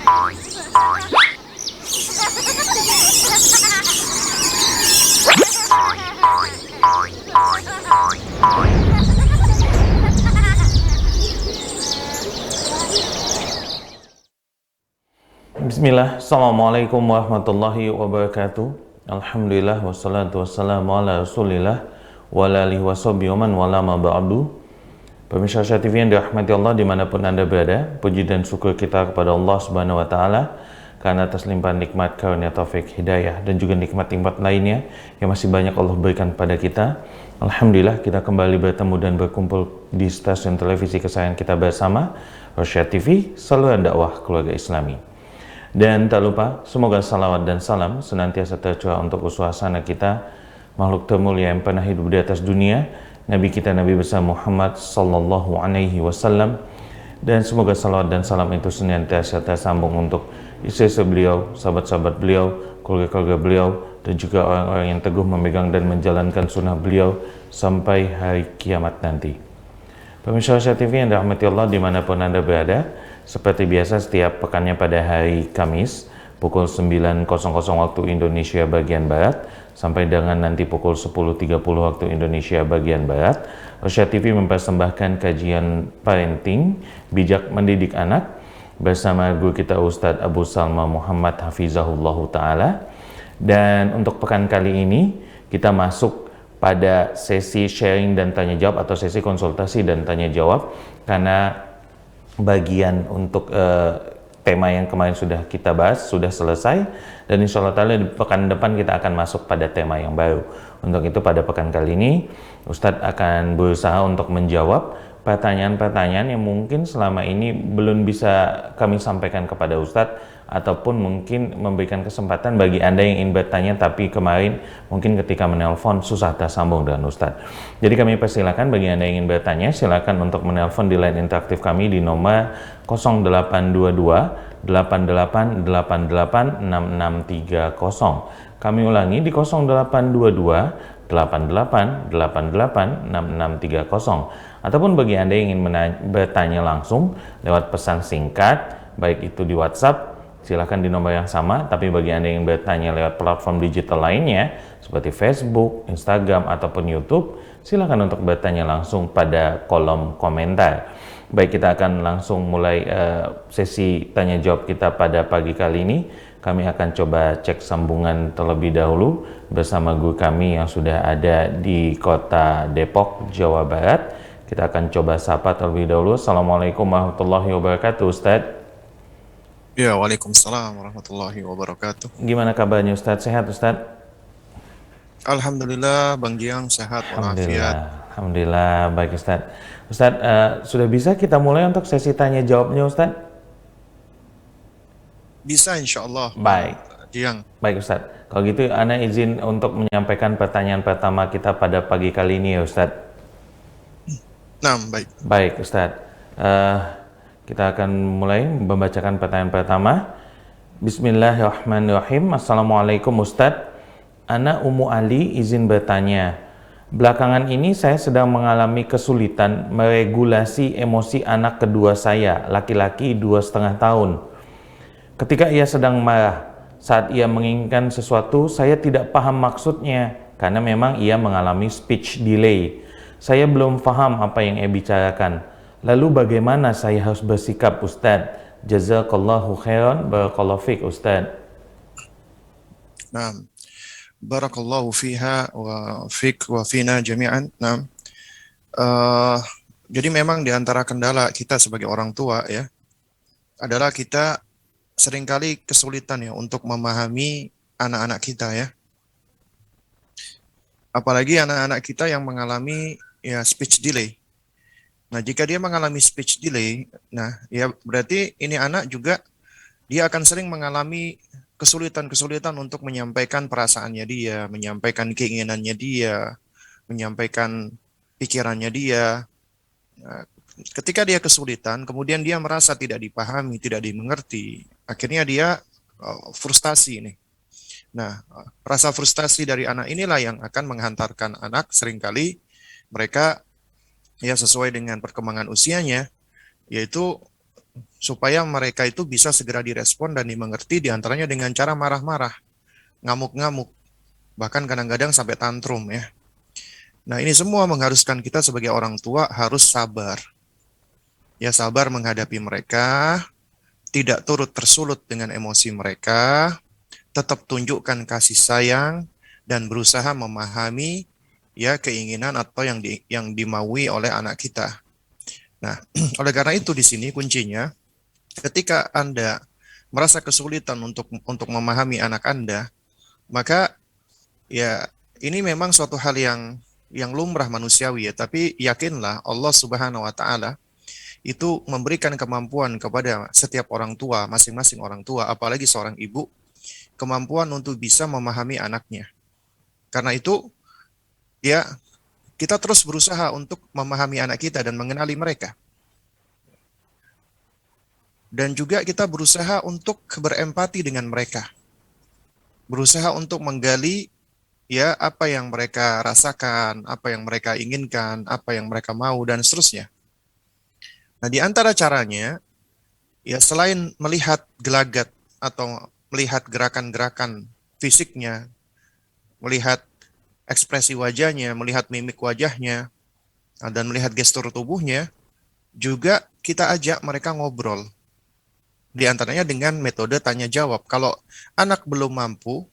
Bismillah, Assalamualaikum warahmatullahi wabarakatuh. Alhamdulillah, wassalatu wassalamu ala rasulillah wa ala alihi wa sahbihi wa man wala ma ba'du. Pemirsa Syah TV yang dirahmati Allah dimanapun Anda berada, puji dan syukur kita kepada Allah Subhanahu wa Ta'ala karena atas limpahan nikmat, karunia, taufik, hidayah dan juga nikmat-nikmat lainnya yang masih banyak Allah berikan pada kita. Alhamdulillah kita kembali bertemu dan berkumpul di stasiun televisi kesayangan kita bersama, Syah TV, saluran dakwah keluarga Islami. Dan tak lupa, semoga salawat dan salam senantiasa tercurah untuk uswasana kita, makhluk termulia yang pernah hidup di atas dunia, Nabi kita, Nabi besar Muhammad Sallallahu Alaihi Wasallam. Dan semoga salawat dan salam itu senantiasa tersambung untuk istri-istri beliau, sahabat-sahabat beliau, keluarga-keluarga beliau, dan juga orang-orang yang teguh memegang dan menjalankan sunnah beliau sampai hari kiamat nanti. Pemirsa Syah TV yang dirahmati Allah dimanapun Anda berada, seperti biasa setiap pekannya pada hari Kamis pukul 9.00 waktu Indonesia bagian Barat sampai dengan nanti pukul 10.30 waktu Indonesia bagian Barat, Syah TV mempersembahkan kajian parenting bijak mendidik anak bersama guru kita Ustadz Abu Salma Muhammad Hafizahullah Ta'ala. Dan untuk pekan kali ini kita masuk pada sesi sharing dan tanya jawab atau sesi konsultasi dan tanya jawab, karena bagian untuk tema yang kemarin sudah kita bahas sudah selesai, dan insya Allah ta'ala di pekan depan kita akan masuk pada tema yang baru. Untuk itu pada pekan kali ini Ustadz akan berusaha untuk menjawab pertanyaan-pertanyaan yang mungkin selama ini belum bisa kami sampaikan kepada Ustadz, ataupun mungkin memberikan kesempatan bagi Anda yang ingin bertanya tapi kemarin mungkin ketika menelpon susah tersambung dengan Ustadz. Jadi kami persilakan bagi Anda yang ingin bertanya, silakan untuk menelpon di line interaktif kami di nomor 0822 8888 6630. Kami ulangi di 0822 8888 6630. Ataupun bagi Anda yang ingin bertanya langsung lewat pesan singkat, baik itu di WhatsApp, silakan di nomor yang sama. Tapi bagi Anda yang bertanya lewat platform digital lainnya seperti Facebook, Instagram, ataupun YouTube, silakan untuk bertanya langsung pada kolom komentar. Baik, kita akan langsung mulai sesi tanya jawab kita pada pagi kali ini. Kami akan coba cek sambungan terlebih dahulu bersama guru kami yang sudah ada di kota Depok, Jawa Barat. Kita akan coba sapa terlebih dahulu. Assalamualaikum warahmatullahi wabarakatuh, Ustadz. Ya, waalaikumsalam warahmatullahi wabarakatuh. Gimana kabarnya Ustadz? Sehat Ustadz? Alhamdulillah, Bang Giang sehat walafiat. Alhamdulillah, baik Ustadz. Ustadz, sudah bisa kita mulai untuk sesi tanya jawabnya Ustadz? Bisa insya Allah. Baik. Giang. Baik Ustadz. Kalau gitu, Ana izin untuk menyampaikan pertanyaan pertama kita pada pagi kali ini ya Ustadz. Nah, baik. Baik Ustadz. Kita akan mulai membacakan pertanyaan pertama. Bismillahirrahmanirrahim. Assalamualaikum Ustadz. Ana Ummu Ali izin bertanya. Belakangan ini saya sedang mengalami kesulitan meregulasi emosi anak kedua saya, laki-laki 2,5 tahun. Ketika ia sedang marah, saat ia menginginkan sesuatu, saya tidak paham maksudnya karena memang ia mengalami speech delay. Saya belum paham apa yang ia bicarakan. Lalu bagaimana saya harus bersikap Ustadz? Jazakallahu khairan, barakallahu fiik Ustadz. Nah, barakallahu fiha wa fiik wa fina jami'an. Nah, jadi memang di antara kendala kita sebagai orang tua ya, adalah kita seringkali kesulitan ya untuk memahami anak-anak kita ya. Apalagi anak-anak kita yang mengalami ya speech delay. Nah, jika dia mengalami speech delay, nah ya berarti ini anak juga dia akan sering mengalami kesulitan-kesulitan untuk menyampaikan perasaannya dia, menyampaikan keinginannya dia, menyampaikan pikirannya dia. Nah, ketika dia kesulitan, kemudian dia merasa tidak dipahami, tidak dimengerti, akhirnya dia frustasi nih. Nah, rasa frustasi dari anak inilah yang akan menghantarkan anak seringkali mereka ya sesuai dengan perkembangan usianya, yaitu supaya mereka itu bisa segera direspon dan dimengerti, diantaranya dengan cara marah-marah, ngamuk-ngamuk, bahkan kadang-kadang sampai tantrum ya. Nah, ini semua mengharuskan kita sebagai orang tua harus sabar. Ya, sabar menghadapi mereka, tidak turut tersulut dengan emosi mereka, tetap tunjukkan kasih sayang dan berusaha memahami ya keinginan atau yang dimaui oleh anak kita. Nah, oleh karena itu di sini kuncinya ketika Anda merasa kesulitan untuk memahami anak Anda, maka ya ini memang suatu hal yang lumrah manusiawi ya, tapi yakinlah Allah Subhanahu wa taala itu memberikan kemampuan kepada setiap orang tua, masing-masing orang tua, apalagi seorang ibu, kemampuan untuk bisa memahami anaknya. Karena itu, ya, kita terus berusaha untuk memahami anak kita dan mengenali mereka. Dan juga kita berusaha untuk berempati dengan mereka. Berusaha untuk menggali ya apa yang mereka rasakan, apa yang mereka inginkan, apa yang mereka mau dan seterusnya. Nah, di antara caranya ya selain melihat gelagat atau melihat gerakan-gerakan fisiknya, melihat ekspresi wajahnya, melihat mimik wajahnya, dan melihat gestur tubuhnya, juga kita ajak mereka ngobrol. Di antaranya dengan metode tanya jawab. Kalau anak belum mampu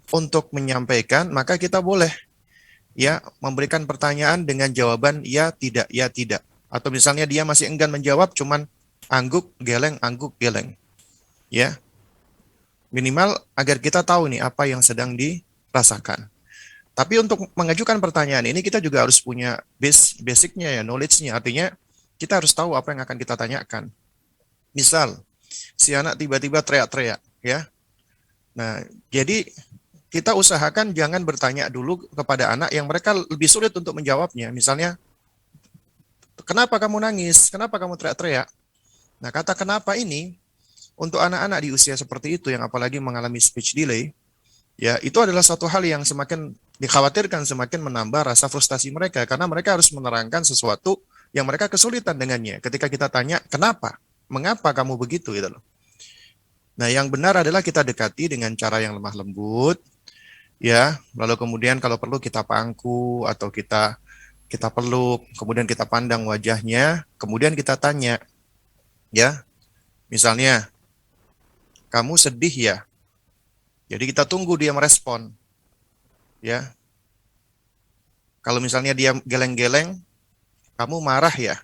untuk menyampaikan, maka kita boleh ya memberikan pertanyaan dengan jawaban ya tidak, ya tidak. Atau misalnya dia masih enggan menjawab, cuman angguk geleng. Ya, minimal agar kita tahu nih apa yang sedang dirasakan. Tapi untuk mengajukan pertanyaan ini kita juga harus punya basicnya ya, knowledge-nya. Artinya kita harus tahu apa yang akan kita tanyakan. Misal, si anak tiba-tiba teriak-teriak, ya. Nah, jadi kita usahakan jangan bertanya dulu kepada anak yang mereka lebih sulit untuk menjawabnya. Misalnya, kenapa kamu nangis? Kenapa kamu teriak-teriak? Nah, kata kenapa ini, untuk anak-anak di usia seperti itu, yang apalagi mengalami speech delay, ya itu adalah satu hal yang semakin dikhawatirkan semakin menambah rasa frustasi mereka karena mereka harus menerangkan sesuatu yang mereka kesulitan dengannya. Ketika kita tanya, kenapa? Mengapa kamu begitu? Gitu loh. Nah, yang benar adalah kita dekati dengan cara yang lemah lembut, ya. Lalu kemudian kalau perlu kita pangku atau kita peluk, kemudian kita pandang wajahnya, kemudian kita tanya, ya. Misalnya, kamu sedih ya? Jadi kita tunggu dia merespon, ya. Kalau misalnya dia geleng-geleng, kamu marah ya?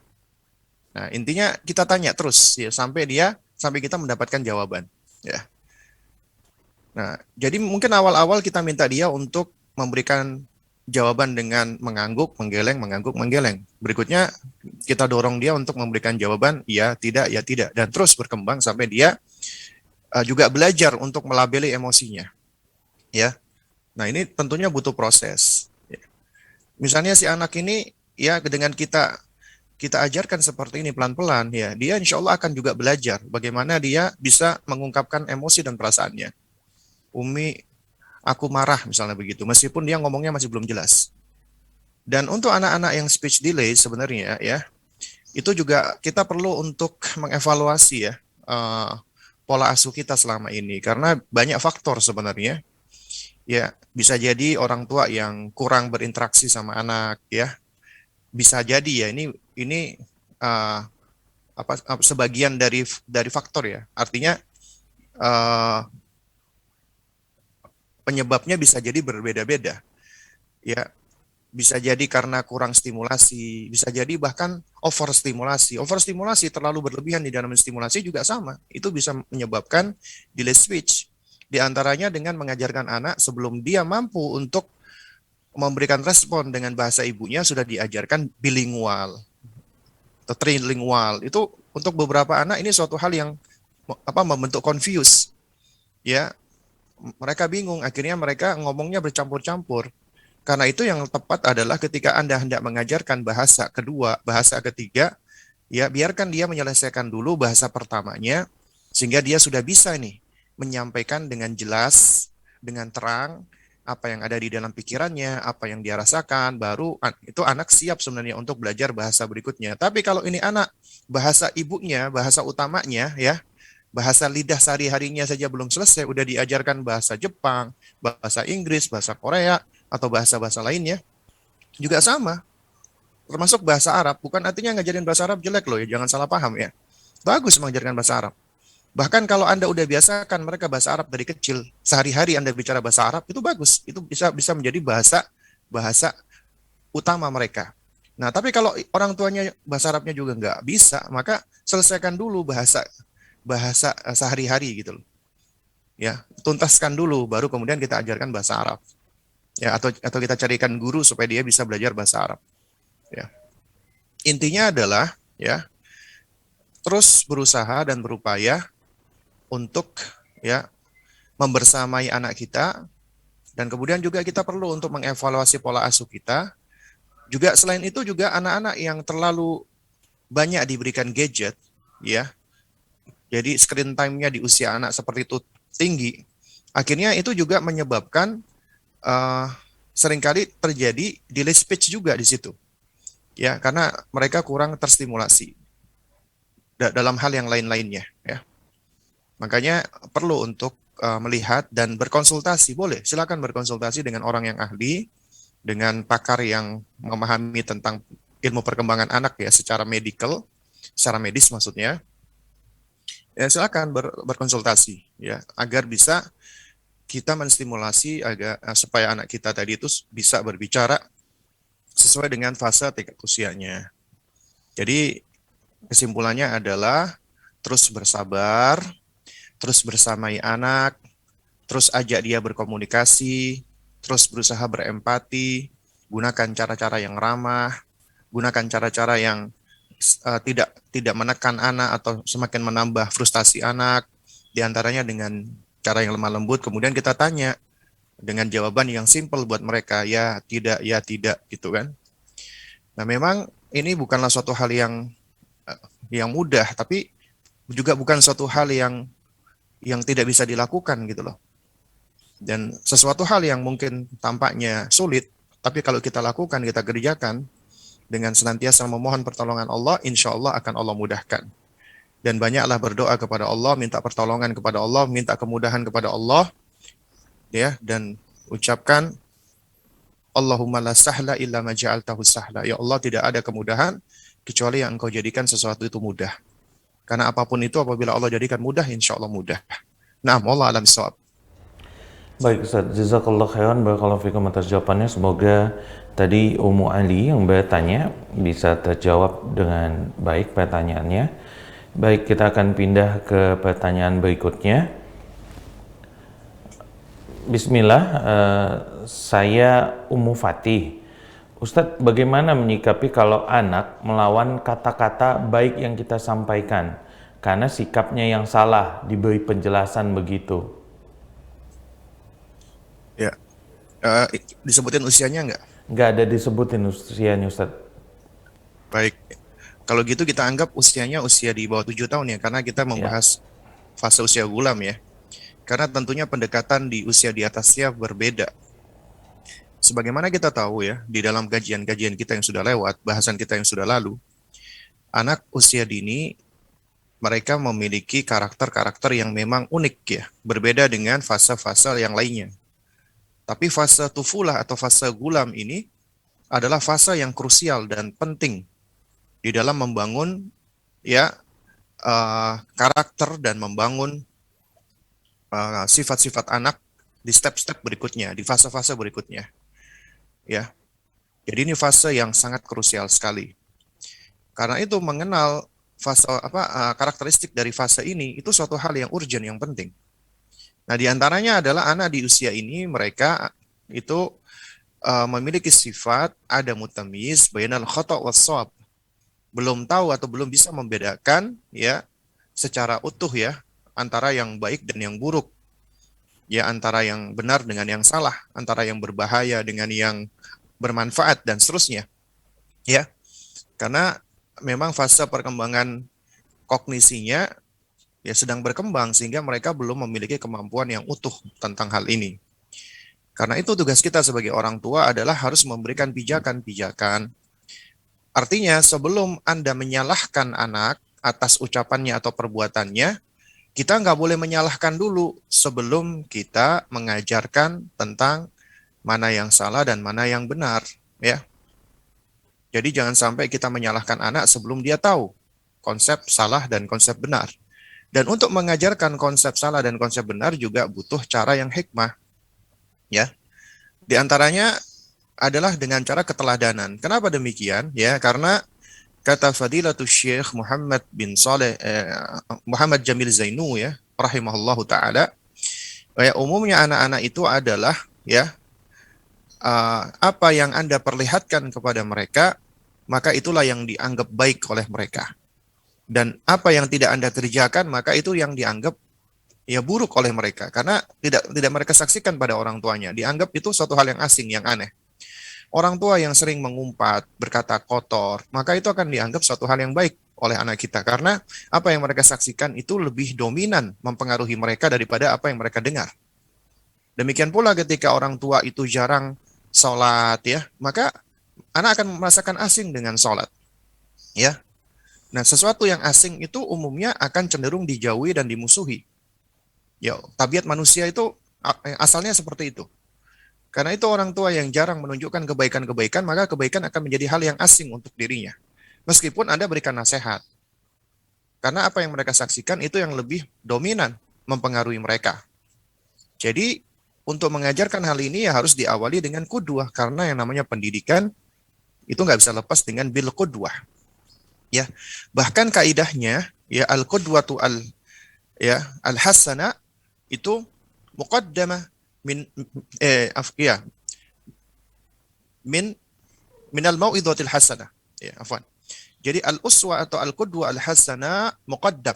Nah, intinya kita tanya terus ya sampai kita mendapatkan jawaban, ya. Nah, jadi mungkin awal-awal kita minta dia untuk memberikan jawaban dengan mengangguk, menggeleng, mengangguk, menggeleng. Berikutnya kita dorong dia untuk memberikan jawaban ya, tidak, dan terus berkembang sampai dia juga belajar untuk melabeli emosinya, ya. Nah, ini tentunya butuh proses. Ya. Misalnya si anak ini ya dengan kita ajarkan seperti ini pelan-pelan ya, dia insya Allah akan juga belajar bagaimana dia bisa mengungkapkan emosi dan perasaannya. Umi, aku marah misalnya begitu, meskipun dia ngomongnya masih belum jelas. Dan untuk anak-anak yang speech delay sebenarnya ya, itu juga kita perlu untuk mengevaluasi ya pola asuh kita selama ini karena banyak faktor sebenarnya. Ya, bisa jadi orang tua yang kurang berinteraksi sama anak ya. Bisa jadi ya ini uh, sebagian dari faktor ya. Artinya uh, penyebabnya bisa jadi berbeda-beda. Ya, bisa jadi karena kurang stimulasi, bisa jadi bahkan overstimulasi. Overstimulasi terlalu berlebihan di dalam stimulasi juga sama. Itu bisa menyebabkan delay speech. Di antaranya dengan mengajarkan anak sebelum dia mampu untuk memberikan respon dengan bahasa ibunya sudah diajarkan bilingual atau trilingual. Itu untuk beberapa anak ini suatu hal yang membentuk confuse. Ya, mereka bingung, akhirnya mereka ngomongnya bercampur-campur. Karena itu yang tepat adalah ketika Anda hendak mengajarkan bahasa kedua, bahasa ketiga, ya biarkan dia menyelesaikan dulu bahasa pertamanya, sehingga dia sudah bisa nih menyampaikan dengan jelas, dengan terang, apa yang ada di dalam pikirannya, apa yang dia rasakan, baru itu anak siap sebenarnya untuk belajar bahasa berikutnya. Tapi kalau ini anak bahasa ibunya, bahasa utamanya ya, bahasa lidah sehari-harinya saja belum selesai, udah diajarkan bahasa Jepang, bahasa Inggris, bahasa Korea, atau bahasa-bahasa lainnya, juga sama. Termasuk bahasa Arab, bukan artinya ngajarin bahasa Arab jelek loh ya, jangan salah paham ya. Bagus mengajarkan bahasa Arab. Bahkan kalau Anda udah biasakan mereka bahasa Arab dari kecil, sehari-hari Anda bicara bahasa Arab, itu bagus. Itu bisa menjadi bahasa bahasa utama mereka. Nah, tapi kalau orang tuanya bahasa Arabnya juga nggak bisa, maka selesaikan dulu bahasa bahasa sehari-hari gitu loh. Ya, tuntaskan dulu, baru kemudian kita ajarkan bahasa Arab. Ya, atau kita carikan guru supaya dia bisa belajar bahasa Arab. Ya. Intinya adalah ya, terus berusaha dan berupaya untuk ya membersamai anak kita, dan kemudian juga kita perlu untuk mengevaluasi pola asuh kita. Juga selain itu juga anak-anak yang terlalu banyak diberikan gadget ya. Jadi screen time-nya di usia anak seperti itu tinggi. Akhirnya itu juga menyebabkan seringkali terjadi delay speech juga di situ. Ya, karena mereka kurang terstimulasi dalam hal yang lain-lainnya ya. Makanya perlu untuk melihat dan berkonsultasi, boleh silakan berkonsultasi dengan orang yang ahli, dengan pakar yang memahami tentang ilmu perkembangan anak ya, secara medical, secara medis maksudnya. Ya silakan berkonsultasi ya, agar bisa kita menstimulasi agar supaya anak kita tadi itu bisa berbicara sesuai dengan fase tingkat usianya. Jadi kesimpulannya adalah terus bersabar, terus bersamai anak, terus ajak dia berkomunikasi, terus berusaha berempati, gunakan cara-cara yang ramah, gunakan cara-cara yang tidak menekan anak atau semakin menambah frustasi anak, diantaranya dengan cara yang lemah lembut. Kemudian kita tanya dengan jawaban yang simple buat mereka, ya tidak gitu kan. Nah memang ini bukanlah suatu hal yang mudah, tapi juga bukan suatu hal yang tidak bisa dilakukan gitu loh. Dan sesuatu hal yang mungkin tampaknya sulit, tapi kalau kita lakukan, kita kerjakan dengan senantiasa memohon pertolongan Allah, insya Allah akan Allah mudahkan. Dan banyaklah berdoa kepada Allah, minta pertolongan kepada Allah, minta kemudahan kepada Allah, ya, dan ucapkan Allahumma la sahla illa ma ja'altahu sahla. Ya Allah, tidak ada kemudahan kecuali yang Engkau jadikan sesuatu itu mudah. Karena apapun itu apabila Allah jadikan mudah, insya Allah mudah. Nah, Allah alam sawab. Baik Ustaz, jazakallah khairan, barakallahu fikum atas jawabannya. Semoga tadi Ummu Ali yang bertanya bisa terjawab dengan baik pertanyaannya. Baik, kita akan pindah ke pertanyaan berikutnya. Bismillah, saya Ummu Fatih. Ustadz, bagaimana menyikapi kalau anak melawan kata-kata baik yang kita sampaikan karena sikapnya yang salah, diberi penjelasan begitu? Ya, disebutin usianya nggak? Nggak ada disebutin usianya, Ustadz. Baik. Kalau gitu kita anggap usianya usia di bawah 7 tahun ya, karena kita Ya, membahas fase usia gulam ya. Karena tentunya pendekatan di usia di atasnya berbeda. Sebagaimana kita tahu ya, di dalam kajian-kajian kita yang sudah lewat, bahasan kita yang sudah lalu, anak usia dini mereka memiliki karakter-karakter yang memang unik ya, berbeda dengan fase-fase yang lainnya. Tapi fase tufulah atau fase gulam ini adalah fase yang krusial dan penting di dalam membangun ya karakter dan membangun sifat-sifat anak di step-step berikutnya, di fase-fase berikutnya. Ya. Jadi ini fase yang sangat krusial sekali. Karena itu mengenal fase karakteristik dari fase ini itu suatu hal yang urgent, yang penting. Nah, di antaranya adalah anak di usia ini mereka itu memiliki sifat ada mutamayyiz bainal khata' was shawab. Belum tahu atau belum bisa membedakan ya secara utuh ya antara yang baik dan yang buruk. Ya, antara yang benar dengan yang salah, antara yang berbahaya dengan yang bermanfaat dan seterusnya. Ya. Karena memang fase perkembangan kognisinya ya sedang berkembang sehingga mereka belum memiliki kemampuan yang utuh tentang hal ini. Karena itu tugas kita sebagai orang tua adalah harus memberikan pijakan-pijakan. Artinya sebelum Anda menyalahkan anak atas ucapannya atau perbuatannya, kita nggak boleh menyalahkan dulu sebelum kita mengajarkan tentang mana yang salah dan mana yang benar, ya. Jadi jangan sampai kita menyalahkan anak sebelum dia tahu konsep salah dan konsep benar. Dan untuk mengajarkan konsep salah dan konsep benar juga butuh cara yang hikmah, ya. Di antaranya adalah dengan cara keteladanan. Kenapa demikian? Ya, karena kata Fadilatul Syekh Muhammad Jamil Zainu, ya, rahimahullahu taala, ya, umumnya anak-anak itu adalah, ya, apa yang Anda perlihatkan kepada mereka, maka itulah yang dianggap baik oleh mereka. Dan apa yang tidak Anda kerjakan, maka itu yang dianggap, ya, buruk oleh mereka. Karena tidak mereka saksikan pada orang tuanya. Dianggap itu suatu hal yang asing, yang aneh. Orang tua yang sering mengumpat, berkata kotor, maka itu akan dianggap suatu hal yang baik oleh anak kita. Karena apa yang mereka saksikan itu lebih dominan mempengaruhi mereka daripada apa yang mereka dengar. Demikian pula ketika orang tua itu jarang sholat, ya, maka anak akan merasakan asing dengan sholat, ya. Nah, sesuatu yang asing itu umumnya akan cenderung dijauhi dan dimusuhi. Ya, tabiat manusia itu asalnya seperti itu. Karena itu orang tua yang jarang menunjukkan kebaikan-kebaikan, maka kebaikan akan menjadi hal yang asing untuk dirinya. Meskipun Anda berikan nasihat. Karena apa yang mereka saksikan itu yang lebih dominan mempengaruhi mereka. Jadi, untuk mengajarkan hal ini ya harus diawali dengan qudwah. Karena yang namanya pendidikan itu nggak bisa lepas dengan bil qudwah. Ya, bahkan kaidahnya, ya, al-qudwatu al-hasana itu muqaddamah min al-mau'izatil hasanah. Ya, afwan. Jadi al-uswa atau al-qudwa al-hasanah muqaddam.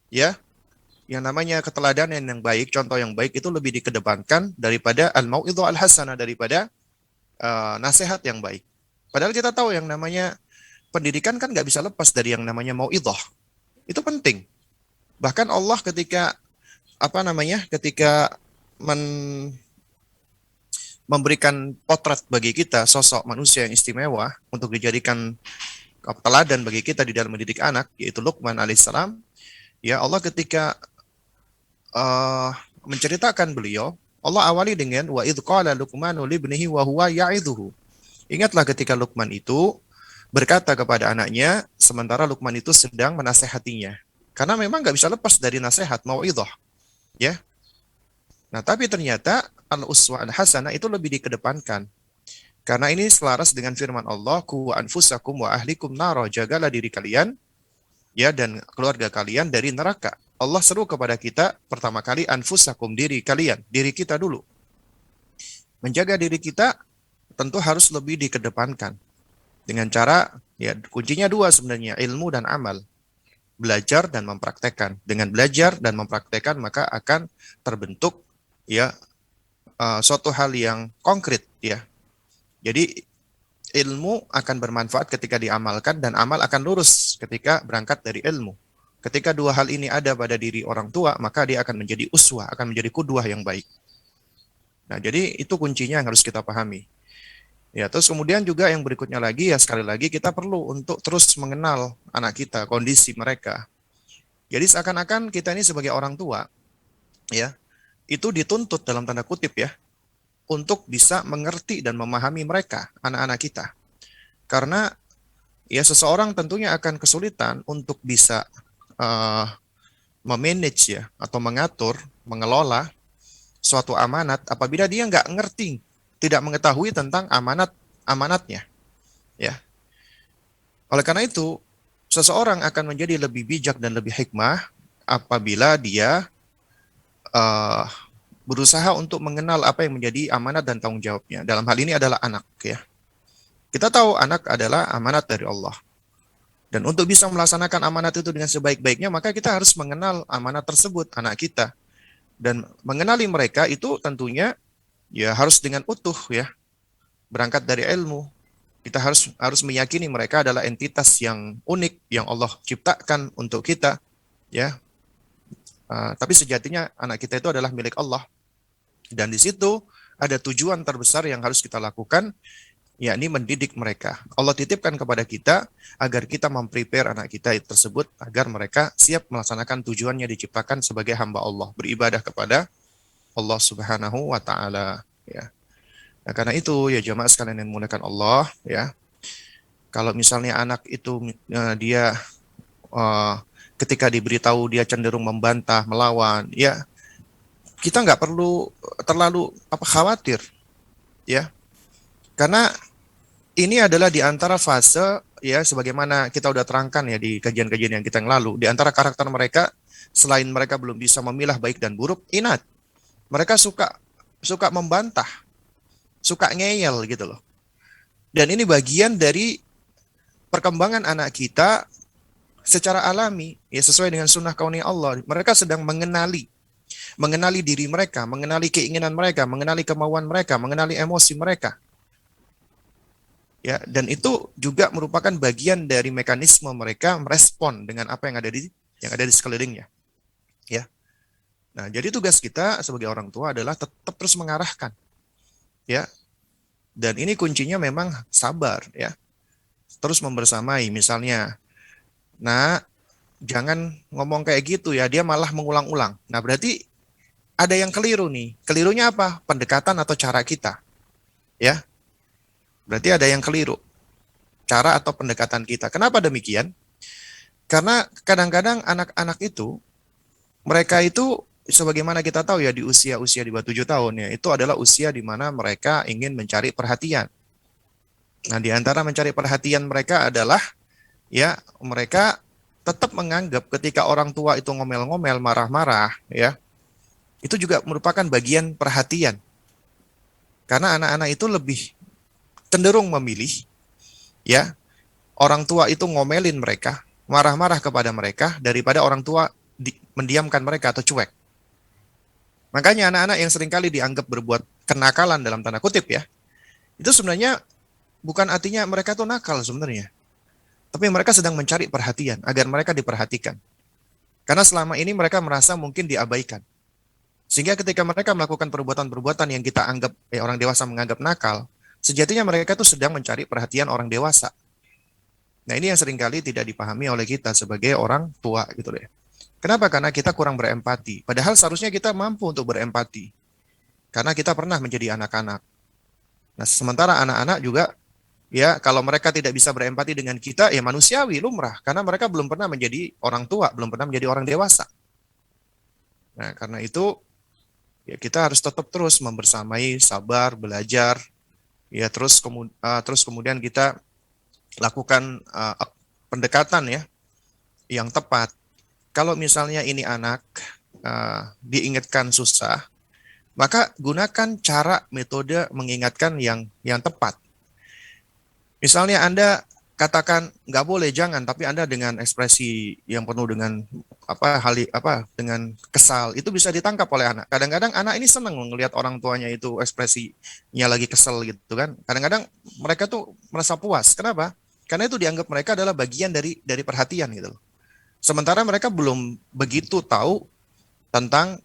Ya, yang namanya keteladanan yang baik, contoh yang baik itu lebih dikedepankan daripada al-mau'izah al-hasanah, daripada nasihat yang baik. Padahal kita tahu yang namanya pendidikan kan nggak bisa lepas dari yang namanya mau'izah. Itu penting. Bahkan Allah ketika ketika memberikan potret bagi kita sosok manusia yang istimewa untuk dijadikan teladan bagi kita di dalam mendidik anak, yaitu Luqman alaihissalam. Ya, Allah ketika menceritakan beliau, Allah awali dengan wa idz qala Luqmanu libnihi wa huwa ya'idhuhu. Ingatlah ketika Luqman itu berkata kepada anaknya, sementara Luqman itu sedang menasehatinya. Karena memang nggak bisa lepas dari nasihat, mau'idhah. Ya. Nah, tapi ternyata al-uswah al-hasanah itu lebih dikedepankan. Karena ini selaras dengan firman Allah, "Qu anfusakum wa ahlikum nara", jagalah diri kalian, ya, dan keluarga kalian dari neraka. Allah seru kepada kita pertama kali anfusakum, diri kalian, diri kita dulu. Menjaga diri kita tentu harus lebih dikedepankan. Dengan cara, ya, kuncinya dua sebenarnya, ilmu dan amal. Belajar dan mempraktekkan. Dengan belajar dan mempraktekkan maka akan terbentuk, ya, suatu hal yang konkret, ya. Jadi ilmu akan bermanfaat ketika diamalkan dan amal akan lurus ketika berangkat dari ilmu. Ketika dua hal ini ada pada diri orang tua, maka dia akan menjadi uswah, akan menjadi qudwah yang baik. Nah, jadi itu kuncinya yang harus kita pahami. Ya, terus kemudian juga yang berikutnya lagi, ya, sekali lagi kita perlu untuk terus mengenal anak kita, kondisi mereka. Jadi seakan-akan kita ini sebagai orang tua, ya, itu dituntut dalam tanda kutip, ya, untuk bisa mengerti dan memahami mereka, anak-anak kita. Karena, ya, seseorang tentunya akan kesulitan untuk bisa memanage, ya, atau mengatur, mengelola suatu amanat apabila dia nggak ngerti, tidak mengetahui tentang amanatnya, ya. Oleh karena itu, seseorang akan menjadi lebih bijak dan lebih hikmah apabila dia berusaha untuk mengenal apa yang menjadi amanat dan tanggung jawabnya. Dalam hal ini adalah anak, ya. Kita tahu anak adalah amanat dari Allah. Dan untuk bisa melaksanakan amanat itu dengan sebaik-baiknya, maka kita harus mengenal amanat tersebut, anak kita. Dan mengenali mereka itu tentunya, ya, harus dengan utuh, ya. Berangkat dari ilmu. Kita harus meyakini mereka adalah entitas yang unik yang Allah ciptakan untuk kita, ya. Tapi sejatinya anak kita itu adalah milik Allah. Dan di situ ada tujuan terbesar yang harus kita lakukan, yakni mendidik mereka. Allah titipkan kepada kita agar kita memprepare anak kita tersebut agar mereka siap melaksanakan tujuannya diciptakan sebagai hamba Allah, beribadah kepada Allah Subhanahu wa taala, ya. Nah, karena itu ya jamaah sekalian yang dimuliakan Allah, ya. Kalau misalnya anak itu dia uh, ketika diberitahu dia cenderung membantah, melawan, ya kita nggak perlu terlalu khawatir, ya. Karena ini adalah di antara fase, ya sebagaimana kita udah terangkan ya di kajian-kajian yang kita yang lalu, di antara karakter mereka selain mereka belum bisa memilah baik dan buruk, inat. Mereka suka membantah, suka ngeyel gitu loh. Dan ini bagian dari perkembangan anak kita secara alami, ya sesuai dengan sunnah kauni Allah. Mereka sedang mengenali diri mereka, mengenali keinginan mereka, mengenali kemauan mereka, mengenali emosi mereka. Ya, dan itu juga merupakan bagian dari mekanisme mereka merespon dengan apa yang ada di sekelilingnya. Ya. Nah, jadi tugas kita sebagai orang tua adalah tetap terus mengarahkan. Ya. Dan ini kuncinya memang sabar, ya. Terus membersamai, misalnya, nah, jangan ngomong kayak gitu ya, dia malah mengulang-ulang. Nah, berarti ada yang keliru nih. Kelirunya apa? Pendekatan atau cara kita. Ya. Berarti ada yang keliru. Cara atau pendekatan kita. Kenapa demikian? Karena kadang-kadang anak-anak itu, mereka itu sebagaimana kita tahu ya di usia-usia di bawah 7 tahun ya, itu adalah usia di mana mereka ingin mencari perhatian. Nah, di antara mencari perhatian mereka adalah ya mereka tetap menganggap ketika orang tua itu ngomel-ngomel, marah-marah ya, itu juga merupakan bagian perhatian. Karena anak-anak itu lebih cenderung memilih ya orang tua itu ngomelin mereka, marah-marah kepada mereka daripada orang tua mendiamkan mereka atau cuek. Makanya anak-anak yang seringkali dianggap berbuat kenakalan dalam tanda kutip ya, itu sebenarnya bukan artinya mereka tuh nakal sebenarnya. Tapi mereka sedang mencari perhatian agar mereka diperhatikan. Karena selama ini mereka merasa mungkin diabaikan. Sehingga ketika mereka melakukan perbuatan-perbuatan yang kita anggap orang dewasa menganggap nakal, sejatinya mereka tuh sedang mencari perhatian orang dewasa. Nah, ini yang seringkali tidak dipahami oleh kita sebagai orang tua gitu deh. Kenapa? Karena kita kurang berempati. Padahal seharusnya kita mampu untuk berempati. Karena kita pernah menjadi anak-anak. Nah, sementara anak-anak juga, ya kalau mereka tidak bisa berempati dengan kita, ya manusiawi, lumrah. Karena mereka belum pernah menjadi orang tua, belum pernah menjadi orang dewasa. Nah, karena itu, ya kita harus tetap terus membersamai, sabar, belajar, ya terus kemudian kita lakukan pendekatan ya yang tepat. Kalau misalnya ini anak diingatkan susah, maka gunakan cara metode mengingatkan yang tepat. Misalnya Anda katakan nggak boleh, jangan, tapi Anda dengan ekspresi yang penuh dengan dengan kesal, itu bisa ditangkap oleh anak. Kadang-kadang anak ini senang melihat orang tuanya itu ekspresinya lagi kesel gitu kan. Kadang-kadang mereka tuh merasa puas. Kenapa? Karena itu dianggap mereka adalah bagian dari perhatian gitu loh. Sementara mereka belum begitu tahu tentang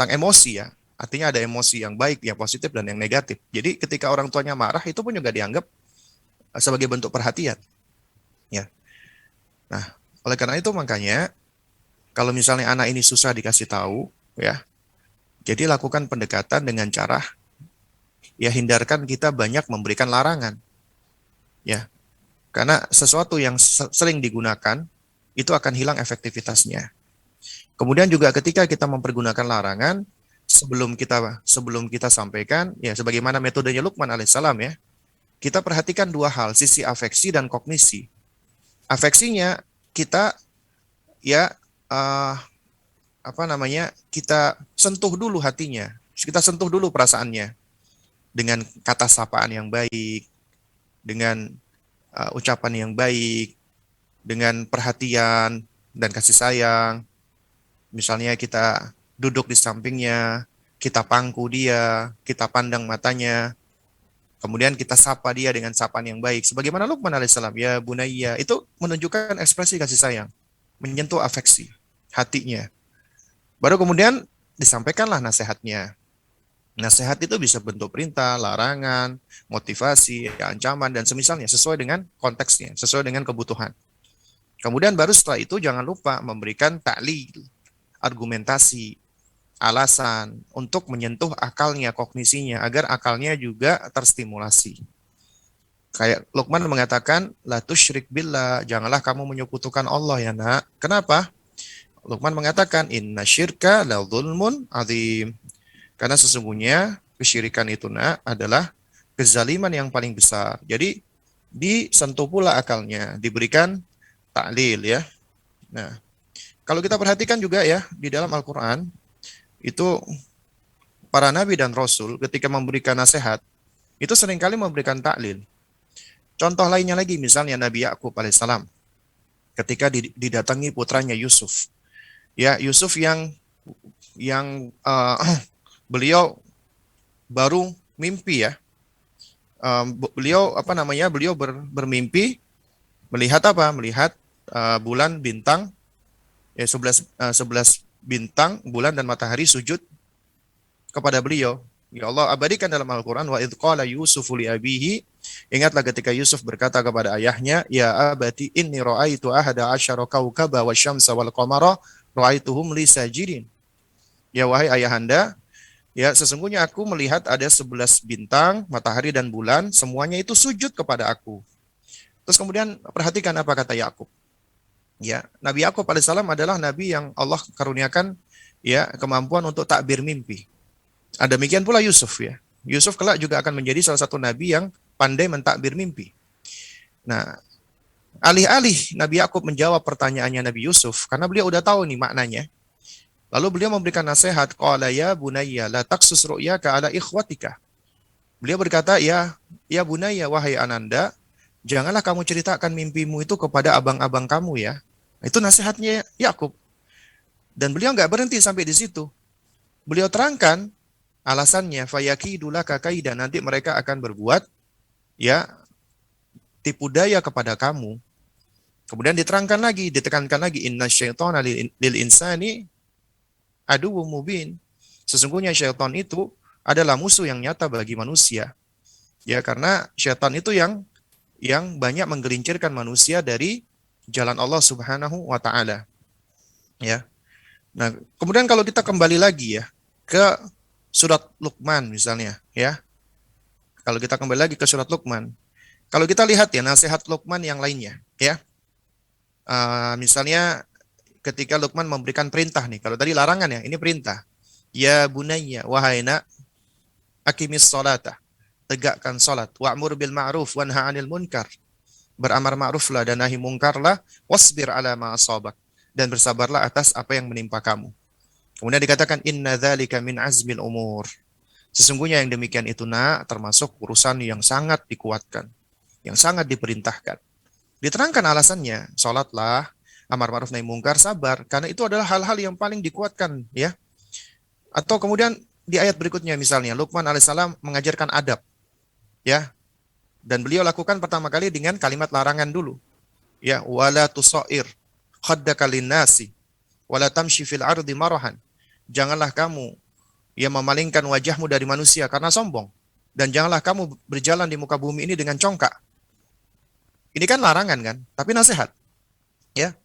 emosi ya. Artinya ada emosi yang baik, yang positif, dan yang negatif. Jadi ketika orang tuanya marah, itu pun juga dianggap sebagai bentuk perhatian. Ya. Nah, oleh karena itu makanya, kalau misalnya anak ini susah dikasih tahu, ya, jadi lakukan pendekatan dengan cara, ya hindarkan kita banyak memberikan larangan. Ya, karena sesuatu yang sering digunakan, itu akan hilang efektivitasnya. Kemudian juga ketika kita mempergunakan larangan, sebelum kita sampaikan, ya sebagaimana metodenya Luqman alaihissalam ya, kita perhatikan dua hal, sisi afeksi dan kognisi. Afeksinya kita ya kita sentuh dulu hatinya, kita sentuh dulu perasaannya dengan kata sapaan yang baik, dengan ucapan yang baik, dengan perhatian dan kasih sayang. Misalnya kita duduk di sampingnya, kita pangku dia, kita pandang matanya, kemudian kita sapa dia dengan sapaan yang baik. Sebagaimana Luqman alaihissalam, ya bunayya, itu menunjukkan ekspresi kasih sayang, menyentuh afeksi hatinya. Baru kemudian disampaikanlah nasihatnya. Nasihat itu bisa bentuk perintah, larangan, motivasi, ancaman, dan semisalnya sesuai dengan konteksnya, sesuai dengan kebutuhan. Kemudian baru setelah itu jangan lupa memberikan ta'lil, argumentasi, alasan untuk menyentuh akalnya, kognisinya, agar akalnya juga terstimulasi. Kayak Luqman mengatakan, la tusyrik billah, janganlah kamu menyekutukan Allah ya nak. Kenapa? Luqman mengatakan, inna syirka la zulmun azim. Karena sesungguhnya kesyirikan itu nak adalah kezaliman yang paling besar. Jadi disentuh pula akalnya, diberikan taklil ya. Nah, kalau kita perhatikan juga ya di dalam Al-Qur'an itu para nabi dan rasul ketika memberikan nasihat itu seringkali memberikan taklil. Contoh lainnya lagi misalnya Nabi Yakub alaihissalam ketika didatangi putranya Yusuf. Ya, Yusuf yang beliau baru mimpi ya. Beliau apa namanya? Beliau bermimpi melihat apa? Melihat bulan, bintang, ya 11 bintang, bulan dan matahari sujud kepada beliau. Ya Allah abadikan dalam Al-Qur'an, wa idz qala Yusufu li abihi, ingatlah ketika Yusuf berkata kepada ayahnya, ya abati inni ra'aitu ahada asyara kaukaba wasyamsa wal qamara ra'aituhum li sajidin. Ya wahai ayahanda, ya sesungguhnya aku melihat ada 11 bintang, matahari dan bulan, semuanya itu sujud kepada aku. Terus kemudian perhatikan apa kata Yakub. Ya, Nabi Yakub alaihissalam adalah nabi yang Allah karuniakan ya kemampuan untuk takbir mimpi. Demikian pula Yusuf ya. Yusuf kelak juga akan menjadi salah satu nabi yang pandai mentakbir mimpi. Nah, alih-alih Nabi Yakub menjawab pertanyaannya Nabi Yusuf karena beliau udah tahu nih maknanya. Lalu beliau memberikan nasihat, qala ya bunayya la taqsus ru'yaka ala ikhwatika. Beliau berkata, ya bunayya wahai ananda, janganlah kamu ceritakan mimpimu itu kepada abang-abang kamu ya. Itu nasihatnya Yakub. Dan beliau nggak berhenti sampai di situ. Beliau terangkan alasannya, fayakidula kakaida, nanti mereka akan berbuat ya tipu daya kepada kamu. Kemudian diterangkan lagi, ditekankan lagi, inna syaitana lil insani aduwwum mubin. Sesungguhnya syaitan itu adalah musuh yang nyata bagi manusia. Ya, karena syaitan itu yang banyak menggelincirkan manusia dari jalan Allah Subhanahu wa taala. Ya. Nah, kemudian kalau kita kembali lagi ya ke surat Luqman misalnya, ya. Kalau kita kembali lagi ke surat Luqman, kalau kita lihat ya nasihat Luqman yang lainnya, ya. Misalnya ketika Luqman memberikan perintah nih, kalau tadi larangan ya, ini perintah. Ya bunayya, wahai nak, aqimis sholata, tegakkan salat, wa'mur bil ma'ruf wanha 'anil munkar. Beramar ma'ruflah dan nahi mungkarlah, wasbir 'ala ma asabak, dan bersabarlah atas apa yang menimpa kamu. Kemudian dikatakan inna dzalika min azmil umur. Sesungguhnya yang demikian itu nak termasuk urusan yang sangat dikuatkan, yang sangat diperintahkan. Diterangkan alasannya, salatlah, amar ma'ruf nahi mungkar, sabar, karena itu adalah hal-hal yang paling dikuatkan ya. Atau kemudian di ayat berikutnya misalnya Luqman alaihissalam mengajarkan adab ya. Dan beliau lakukan pertama kali dengan kalimat larangan dulu. Ya, wala tusair khaddaka linnasi wala tamshi fil ardi marahan. Janganlah kamu memalingkan wajahmu dari manusia karena sombong, dan janganlah kamu berjalan di muka bumi ini dengan congkak. Ini kan larangan kan, tapi nasihat. Ya.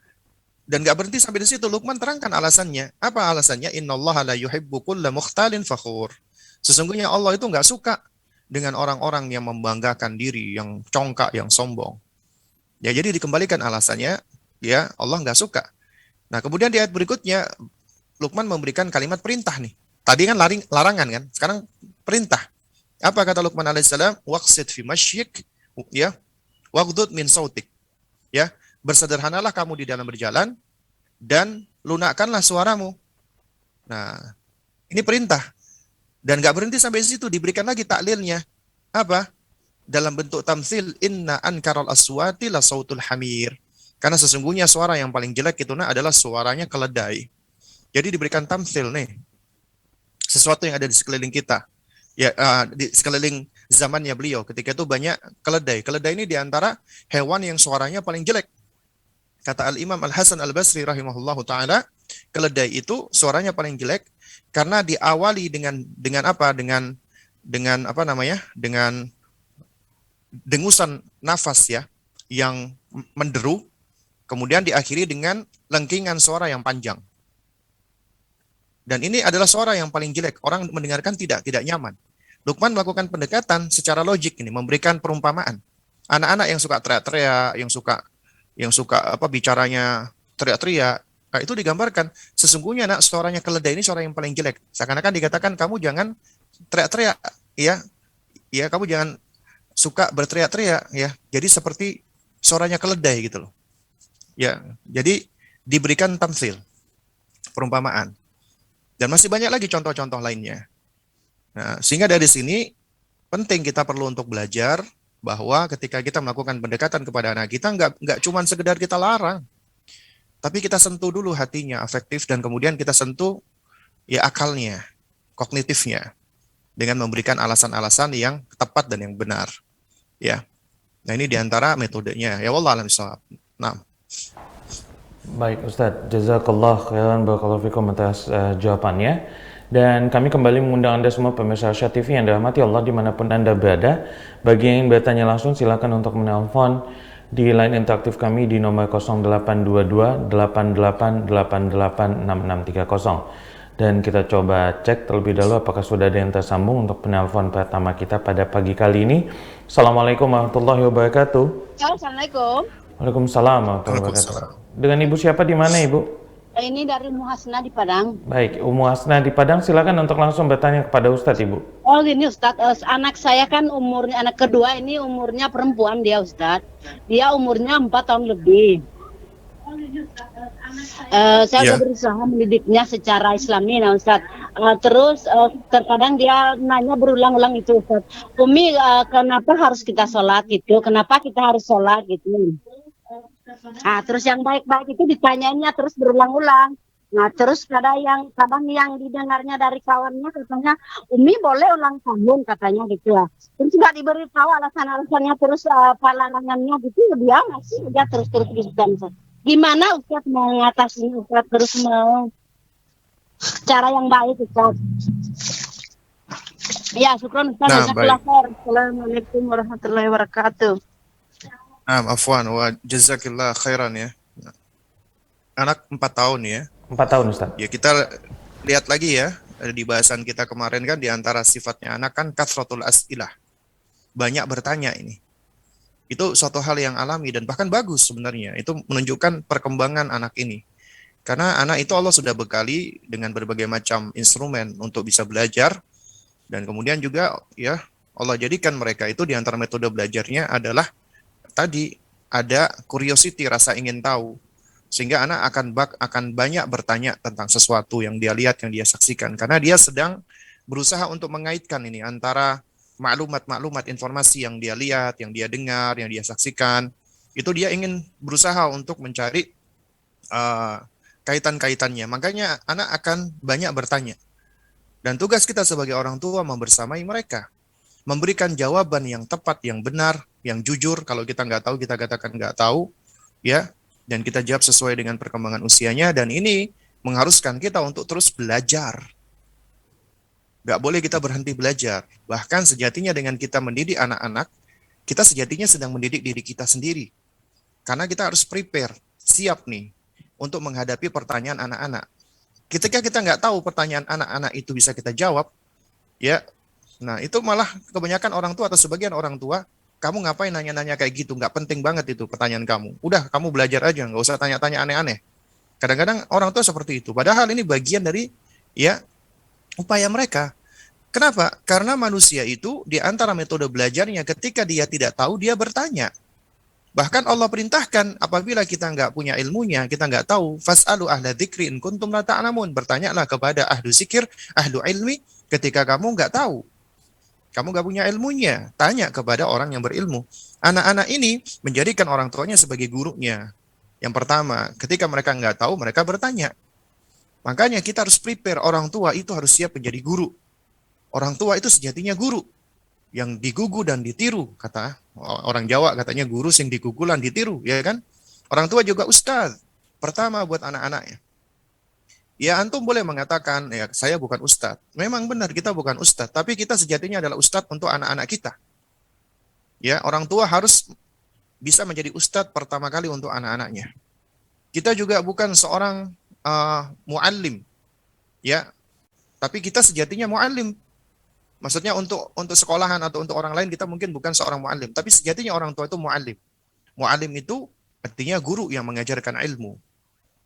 Dan gak berhenti sampai di situ. Luqman terangkan alasannya. Apa alasannya? Innallaha la yuhibbu kulla mukhtalin fakhur. Sesungguhnya Allah itu gak suka dengan orang-orang yang membanggakan diri, yang congkak, yang sombong. Ya, jadi dikembalikan alasannya, ya Allah gak suka. Nah, kemudian di ayat berikutnya, Luqman memberikan kalimat perintah nih. Tadi kan larangan kan, sekarang perintah. Apa kata Luqman alaihissalam? Waqsid fi masyik, ya, waghdud min sautik. Ya, bersederhanalah kamu di dalam berjalan dan lunakkanlah suaramu. Nah, ini perintah. Dan gak berhenti sampai situ, diberikan lagi taklilnya. Apa? Dalam bentuk tamsil, inna ankaral aswati la sautul hamir. Karena sesungguhnya suara yang paling jelek itu adalah suaranya keledai. Jadi diberikan tamsil nih. Sesuatu yang ada di sekeliling kita. Ya, di sekeliling zamannya beliau. Ketika itu banyak keledai. Keledai ini diantara hewan yang suaranya paling jelek. Kata Al-Imam Al-Hasan Al-Basri rahimahullahu ta'ala, keledai itu suaranya paling jelek Karena diawali dengan apa? Dengan apa namanya? Dengan dengusan nafas ya yang menderu, kemudian diakhiri dengan lengkingan suara yang panjang. Dan ini adalah suara yang paling jelek. Orang mendengarkan tidak nyaman. Lukman melakukan pendekatan secara logik ini, memberikan perumpamaan. Anak-anak yang suka teriak-teriak, yang suka apa bicaranya teriak-teriak, nah, itu digambarkan sesungguhnya nak suaranya keledai ini suara yang paling jelek. Seakan-akan dikatakan kamu jangan teriak-teriak, ya, ya kamu jangan suka berteriak-teriak, ya. Jadi seperti suaranya keledai gitu loh, ya. Jadi diberikan tamsil, perumpamaan, dan masih banyak lagi contoh-contoh lainnya. Nah, sehingga dari sini penting kita perlu untuk belajar bahwa ketika kita melakukan pendekatan kepada anak kita nggak cuma sekedar kita larang, tapi kita sentuh dulu hatinya, afektif, dan kemudian kita sentuh ya akalnya, kognitifnya, dengan memberikan alasan-alasan yang tepat dan yang benar. Ya, nah ini diantara metodenya. Ya Allah alam bisawab. Nah, Baik Ustadz, jazakallah khairan barakallahu fikum atas jawabannya. Dan kami kembali mengundang Anda semua pemirsa Syah TV yang dirahmati Allah dimanapun Anda berada. Bagi yang ingin bertanya langsung silakan untuk menelpon di line interaktif kami di nomor 0822 8888 6630. Dan kita coba cek terlebih dahulu apakah sudah ada yang tersambung untuk penelpon pertama kita pada pagi kali ini. Assalamualaikum warahmatullahi wabarakatuh. Assalamualaikum. Waalaikumsalam warahmatullahi wabarakatuh. Waalaikumsalam. Dengan Ibu siapa di mana Ibu? Ini dari Muhasna di Padang. Baik, Umu Hasna di Padang, silakan untuk langsung bertanya kepada Ustadz Ibu. Oh gini Ustadz, anak saya kan umurnya, anak kedua ini umurnya perempuan dia Ustadz. Dia umurnya 4 tahun lebih. Saya Ya. udah berusaha mendidiknya secara Islami, nah Ustadz. Terus terkadang dia nanya berulang-ulang itu Ustadz. Umi, kenapa harus kita sholat gitu? Kenapa kita harus sholat gitu? Nah, terus yang baik-baik itu ditanyanya terus berulang-ulang. Nah, terus kadang yang didengarnya dari kawannya katanya, Umi boleh ulang tahun katanya gitu ya. Terus nggak diberi tahu alasan-alasannya terus larangannya gitu, dia masih dia terus-terus gitu. Gimana Ustaz mau mengatasi Ustaz terus mau cara yang baik Ustaz? Ya, syukron Ustaz. Nah, baik. Assalamualaikum warahmatullahi wabarakatuh. Nah, afwan wa jazakillah khairan ya. Anak 4 tahun ya. 4 tahun Ustadz. Ya kita lihat lagi ya di bahasan kita kemarin kan di antara sifatnya anak kan kathratul as'ilah. Banyak bertanya ini. Itu suatu hal yang alami dan bahkan bagus sebenarnya. Itu menunjukkan perkembangan anak ini. Karena anak itu Allah sudah bekali dengan berbagai macam instrumen untuk bisa belajar, dan kemudian juga ya Allah jadikan mereka itu di antara metode belajarnya adalah tadi ada curiosity, rasa ingin tahu, sehingga anak akan banyak bertanya tentang sesuatu yang dia lihat, yang dia saksikan, karena dia sedang berusaha untuk mengaitkan ini antara maklumat-maklumat informasi yang dia lihat, yang dia dengar, yang dia saksikan, itu dia ingin berusaha untuk mencari kaitan-kaitannya. Makanya anak akan banyak bertanya, dan tugas kita sebagai orang tua membersamai mereka, memberikan jawaban yang tepat, yang benar, yang jujur. Kalau kita nggak tahu, kita katakan nggak tahu, ya, dan kita jawab sesuai dengan perkembangan usianya. Dan ini mengharuskan kita untuk terus belajar. Nggak boleh kita berhenti belajar. Bahkan sejatinya dengan kita mendidik anak-anak, kita sejatinya sedang mendidik diri kita sendiri. Karena kita harus prepare, siap nih, untuk menghadapi pertanyaan anak-anak. Ketika kita nggak tahu pertanyaan anak-anak itu bisa kita jawab, ya, nah itu malah kebanyakan orang tua atau sebagian orang tua, kamu ngapain nanya-nanya kayak gitu, nggak penting banget itu pertanyaan kamu. Udah, kamu belajar aja, nggak usah tanya-tanya aneh-aneh. Kadang-kadang orang tua seperti itu. Padahal ini bagian dari ya upaya mereka. Kenapa? Karena manusia itu di antara metode belajarnya ketika dia tidak tahu, dia bertanya. Bahkan Allah perintahkan apabila kita nggak punya ilmunya, kita nggak tahu, fas'alu ahla dzikri in kuntum la ta'lamun. Bertanyalah kepada ahlu zikir, ahlu ilmi ketika kamu nggak tahu. Kamu nggak punya ilmunya, tanya kepada orang yang berilmu. Anak-anak ini menjadikan orang tuanya sebagai gurunya. Yang pertama, ketika mereka nggak tahu, mereka bertanya. Makanya kita harus prepare, orang tua itu harus siap menjadi guru. Orang tua itu sejatinya guru, yang digugu dan ditiru, kata orang Jawa katanya guru sing digugu lan ditiru, ya kan? Orang tua juga ustaz pertama buat anak-anaknya. Ya, antum boleh mengatakan, ya saya bukan ustadz. Memang benar kita bukan ustadz, tapi kita sejatinya adalah ustadz untuk anak-anak kita. Ya, orang tua harus bisa menjadi ustadz pertama kali untuk anak-anaknya. Kita juga bukan seorang muallim, ya, tapi kita sejatinya muallim. Maksudnya untuk sekolahan atau untuk orang lain kita mungkin bukan seorang muallim, tapi sejatinya orang tua itu muallim. Muallim itu artinya guru yang mengajarkan ilmu.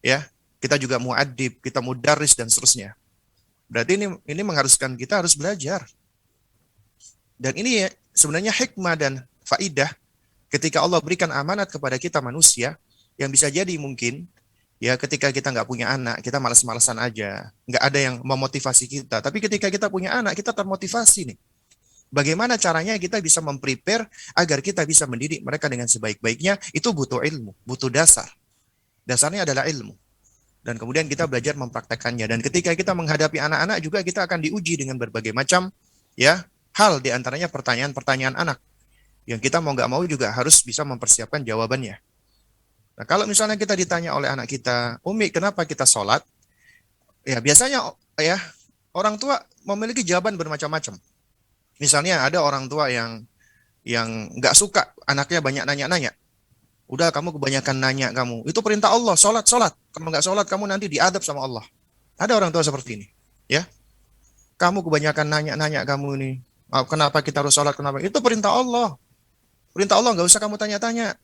Ya, kita juga muaddib, kita mudarris dan seterusnya. Berarti ini mengharuskan kita harus belajar. Dan ini ya, sebenarnya hikmah dan faidah ketika Allah berikan amanat kepada kita manusia, yang bisa jadi mungkin ya ketika kita nggak punya anak, kita malas-malasan aja, nggak ada yang memotivasi kita. Tapi ketika kita punya anak, kita termotivasi nih. Bagaimana caranya kita bisa memprepare agar kita bisa mendidik mereka dengan sebaik-baiknya, itu butuh ilmu, butuh dasar. Dasarnya adalah ilmu. Dan kemudian kita belajar mempraktekannya. Dan ketika kita menghadapi anak-anak juga kita akan diuji dengan berbagai macam ya hal, diantaranya pertanyaan-pertanyaan anak. Yang kita mau nggak mau juga harus bisa mempersiapkan jawabannya. Nah, kalau misalnya kita ditanya oleh anak kita, Umi, kenapa kita sholat? Ya, biasanya ya orang tua memiliki jawaban bermacam-macam. Misalnya ada orang tua yang nggak suka anaknya banyak nanya-nanya. Udah, kamu kebanyakan nanya kamu. Itu perintah Allah, sholat. Kalau nggak sholat, kamu nanti diadab sama Allah. Ada orang tua seperti ini. Ya, kamu kebanyakan nanya-nanya kamu ini. Kenapa kita harus sholat? Kenapa? Itu perintah Allah. Perintah Allah, nggak usah kamu tanya-tanya.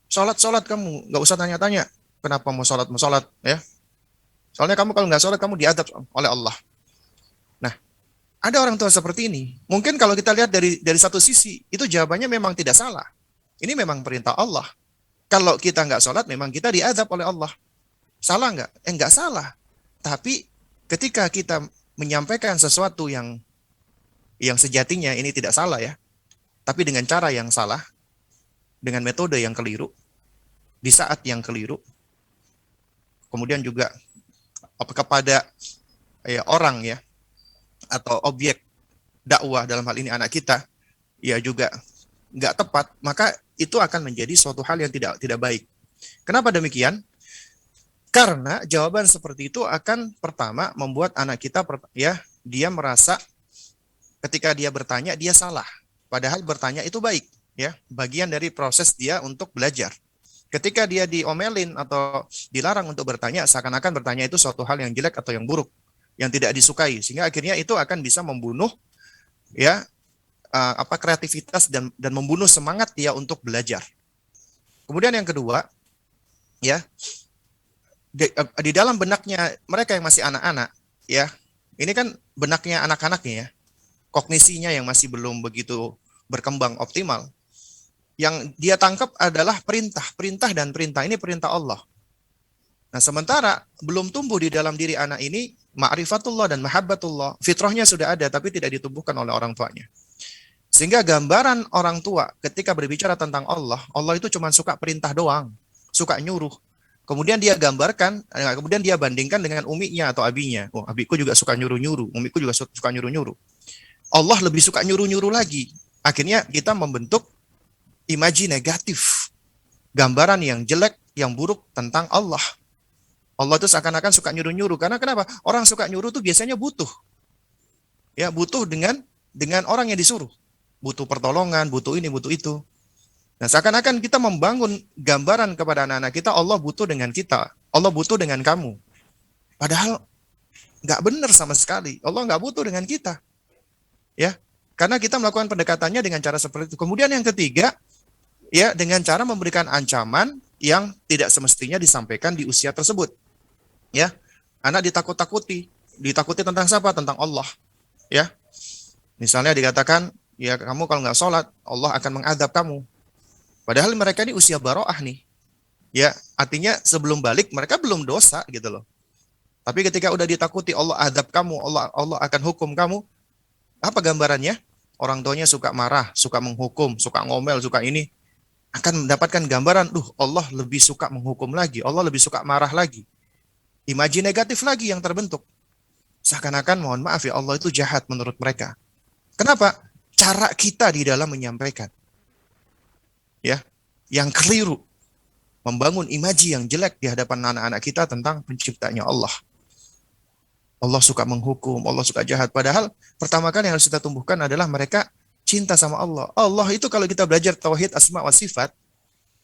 Sholat kamu, nggak usah tanya-tanya. Kenapa mau sholat? Ya. Soalnya kamu kalau nggak sholat, kamu diadab oleh Allah. Nah, ada orang tua seperti ini. Mungkin kalau kita lihat dari satu sisi, itu jawabannya memang tidak salah. Ini memang perintah Allah. Kalau kita nggak sholat, memang kita diadab oleh Allah. Salah nggak? Nggak salah. Tapi ketika kita menyampaikan sesuatu yang sejatinya ini tidak salah ya, tapi dengan cara yang salah, dengan metode yang keliru, di saat yang keliru, kemudian juga kepada orang ya, atau objek dakwah dalam hal ini anak kita, ya juga nggak tepat, maka itu akan menjadi suatu hal yang tidak baik. Kenapa demikian? Karena jawaban seperti itu akan pertama membuat anak kita ya dia merasa ketika dia bertanya dia salah, padahal bertanya itu baik, ya bagian dari proses dia untuk belajar. Ketika dia diomelin atau dilarang untuk bertanya, seakan-akan bertanya itu suatu hal yang jelek atau yang buruk, yang tidak disukai, sehingga akhirnya itu akan bisa membunuh ya kreativitas dan membunuh semangat dia untuk belajar. Kemudian yang kedua, ya di dalam benaknya mereka yang masih anak-anak, ya ini kan benaknya anak-anaknya ya, kognisinya yang masih belum begitu berkembang optimal. Yang dia tangkap adalah perintah dan perintah ini perintah Allah. Nah, sementara belum tumbuh di dalam diri anak ini ma'rifatullah dan mahabbatullah, fitrahnya sudah ada tapi tidak ditumbuhkan oleh orang tuanya. Sehingga gambaran orang tua ketika berbicara tentang Allah itu cuma suka perintah doang, suka nyuruh. Kemudian dia gambarkan, kemudian dia bandingkan dengan uminya atau abinya. Oh, abiku juga suka nyuruh-nyuruh, umiku juga suka nyuruh-nyuruh. Allah lebih suka nyuruh-nyuruh lagi. Akhirnya kita membentuk imaji negatif, gambaran yang jelek, yang buruk tentang Allah. Allah itu seakan-akan suka nyuruh-nyuruh. Karena kenapa? Orang suka nyuruh itu biasanya butuh. Ya, butuh dengan orang yang disuruh. Butuh pertolongan, butuh ini, butuh itu. Nah, seakan-akan kita membangun gambaran kepada anak-anak kita, Allah butuh dengan kita. Allah butuh dengan kamu. Padahal nggak benar sama sekali. Allah nggak butuh dengan kita. Ya, karena kita melakukan pendekatannya dengan cara seperti itu. Kemudian yang ketiga, ya dengan cara memberikan ancaman yang tidak semestinya disampaikan di usia tersebut. Ya, anak ditakuti tentang siapa? Tentang Allah. Ya, misalnya dikatakan, ya kamu kalau nggak sholat, Allah akan mengadab kamu. Padahal mereka ini usia baroah nih. Ya, artinya sebelum balik mereka belum dosa gitu loh. Tapi ketika udah ditakuti Allah adab kamu, Allah akan hukum kamu, apa gambarannya? Orang tuanya suka marah, suka menghukum, suka ngomel, suka ini. Akan mendapatkan gambaran, Allah lebih suka menghukum lagi, Allah lebih suka marah lagi. Imaji negatif lagi yang terbentuk. Seakan-akan, mohon maaf ya, Allah itu jahat menurut mereka. Kenapa? Cara kita di dalam menyampaikan. Ya, yang keliru. Membangun imaji yang jelek di hadapan anak-anak kita tentang penciptanya Allah. Allah suka menghukum, Allah suka jahat. Padahal pertama kali yang harus kita tumbuhkan adalah mereka cinta sama Allah. Allah itu kalau kita belajar tauhid asma wa sifat,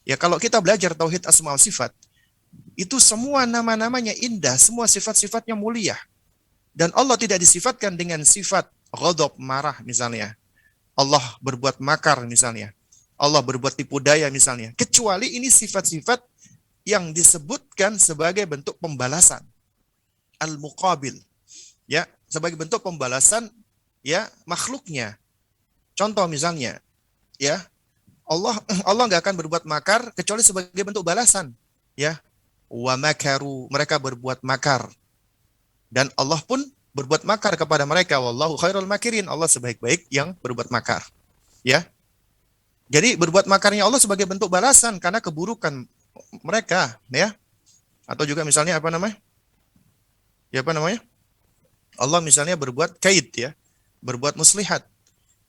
ya kalau kita belajar tauhid asma wa sifat, itu semua nama-namanya indah, semua sifat-sifatnya mulia. Dan Allah tidak disifatkan dengan sifat ghadab, marah misalnya. Allah berbuat makar misalnya. Allah berbuat tipu daya misalnya. Kecuali ini sifat-sifat yang disebutkan sebagai bentuk pembalasan. Al-muqabil. Ya, sebagai bentuk pembalasan ya makhluknya. Contoh misalnya, ya, Allah nggak akan berbuat makar kecuali sebagai bentuk balasan. Ya, wa makaru, mereka berbuat makar. Dan Allah pun berbuat makar kepada mereka. Wallahu khairul makirin, Allah sebaik-baik yang berbuat makar. Ya. Jadi berbuat makarnya Allah sebagai bentuk balasan karena keburukan mereka, ya. Atau juga misalnya apa namanya? Ya apa namanya? Allah misalnya berbuat kaid, ya. Berbuat muslihat.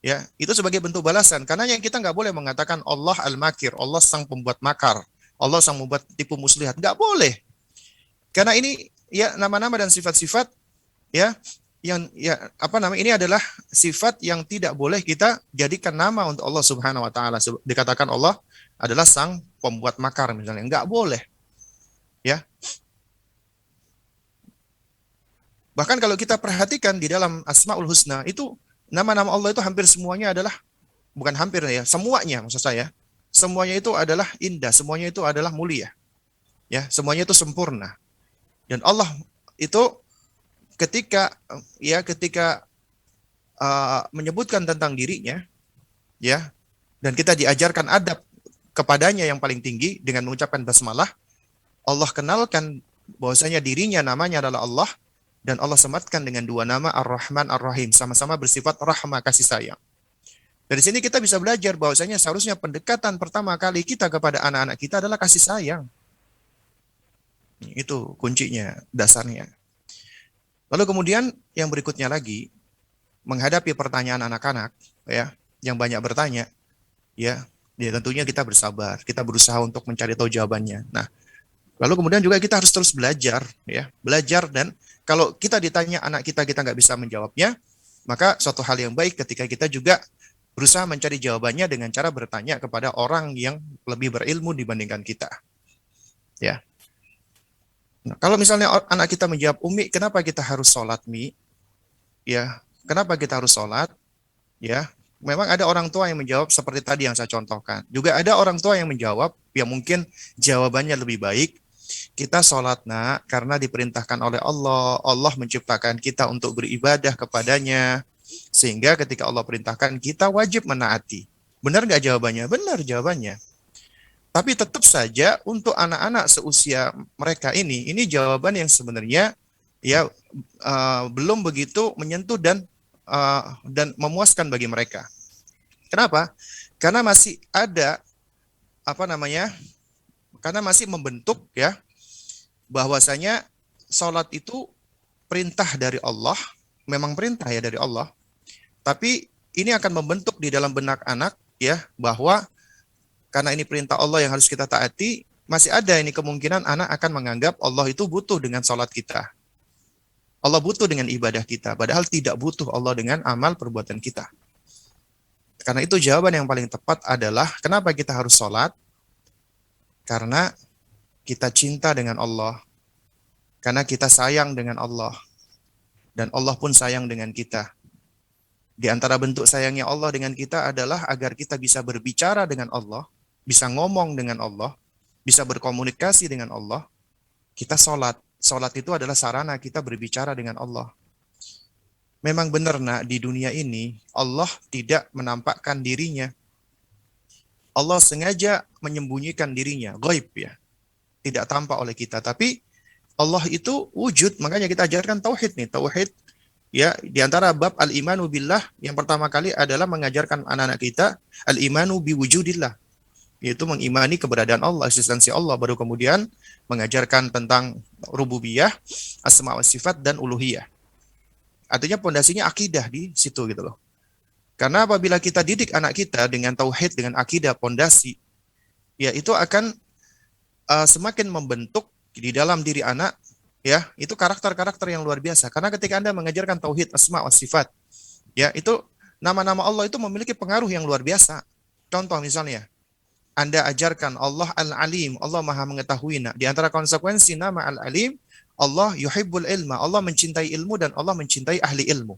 Ya, itu sebagai bentuk balasan. Karena yang kita nggak boleh mengatakan Allah al-makir, Allah sang pembuat makar, Allah sang membuat tipu muslihat. Nggak boleh. Karena ini ya nama-nama dan sifat-sifat ya yang ya apa namanya ini adalah sifat yang tidak boleh kita jadikan nama untuk Allah Subhanahu wa taala. Dikatakan Allah adalah sang pembuat makar misalnya. Nggak boleh. Ya. Bahkan kalau kita perhatikan di dalam Asmaul Husna itu nama-nama Allah itu hampir semuanya adalah, bukan hampir ya, semuanya maksud saya, semuanya itu adalah indah, semuanya itu adalah mulia. Ya, semuanya itu sempurna. Dan Allah itu ketika menyebutkan tentang dirinya, ya, dan kita diajarkan adab kepadanya yang paling tinggi dengan mengucapkan basmalah, Allah kenalkan bahwasanya dirinya namanya adalah Allah, dan Allah sematkan dengan dua nama Ar-Rahman Ar-Rahim, sama-sama bersifat rahmah, kasih sayang. Dari sini kita bisa belajar bahwasanya seharusnya pendekatan pertama kali kita kepada anak-anak kita adalah kasih sayang. Itu kuncinya, dasarnya. Lalu kemudian yang berikutnya lagi, menghadapi pertanyaan anak-anak ya yang banyak bertanya, ya tentunya kita bersabar, kita berusaha untuk mencari tahu jawabannya. Nah, lalu kemudian juga kita harus terus belajar, ya, belajar. Dan kalau kita ditanya anak kita nggak bisa menjawabnya, maka suatu hal yang baik ketika kita juga berusaha mencari jawabannya dengan cara bertanya kepada orang yang lebih berilmu dibandingkan kita. Ya. Nah, kalau misalnya anak kita menjawab, Umi, kenapa kita harus sholat, Mi? Ya, kenapa kita harus sholat? Ya, memang ada orang tua yang menjawab seperti tadi yang saya contohkan. Juga ada orang tua yang menjawab, ya mungkin jawabannya lebih baik. Kita sholat, nak, karena diperintahkan oleh Allah. Allah menciptakan kita untuk beribadah kepadanya. Sehingga ketika Allah perintahkan, kita wajib menaati. Benar nggak jawabannya? Benar jawabannya. Tapi tetap saja untuk anak-anak seusia mereka ini jawaban yang sebenarnya ya belum begitu menyentuh dan memuaskan bagi mereka. Kenapa? Karena masih ada karena masih membentuk ya bahwasanya sholat itu perintah dari Allah, memang perintah ya dari Allah. Tapi ini akan membentuk di dalam benak anak ya bahwa karena ini perintah Allah yang harus kita taati, masih ada ini kemungkinan anak akan menganggap Allah itu butuh dengan sholat kita. Allah butuh dengan ibadah kita, padahal tidak butuh Allah dengan amal perbuatan kita. Karena itu jawaban yang paling tepat adalah kenapa kita harus sholat? Karena kita cinta dengan Allah. Karena kita sayang dengan Allah. Dan Allah pun sayang dengan kita. Di antara bentuk sayangnya Allah dengan kita adalah agar kita bisa berbicara dengan Allah, bisa ngomong dengan Allah, bisa berkomunikasi dengan Allah. Kita sholat. Sholat itu adalah sarana kita berbicara dengan Allah. Memang benar, nak, di dunia ini Allah tidak menampakkan dirinya. Allah sengaja menyembunyikan dirinya, ghaib ya. Tidak tampak oleh kita, tapi Allah itu wujud, makanya kita ajarkan tauhid nih, tauhid ya, di antara bab al-imanu billah yang pertama kali adalah mengajarkan anak-anak kita al-imanu biwujudillah, yaitu mengimani keberadaan Allah, eksistensi Allah, baru kemudian mengajarkan tentang rububiyah, asma wa sifat dan uluhiyah. Artinya pondasinya akidah di situ gitu loh. Karena apabila kita didik anak kita dengan tauhid, dengan akidah, pondasi, ya itu akan semakin membentuk di dalam diri anak ya, itu karakter-karakter yang luar biasa. Karena ketika Anda mengajarkan tauhid asma wa sifat, ya, itu nama-nama Allah itu memiliki pengaruh yang luar biasa. Contoh misalnya, Anda ajarkan Allah Al-Alim, Allah Maha Mengetahui. Nah, di antara konsekuensi nama Al-Alim, Allah yuhibbul ilma, Allah mencintai ilmu dan Allah mencintai ahli ilmu.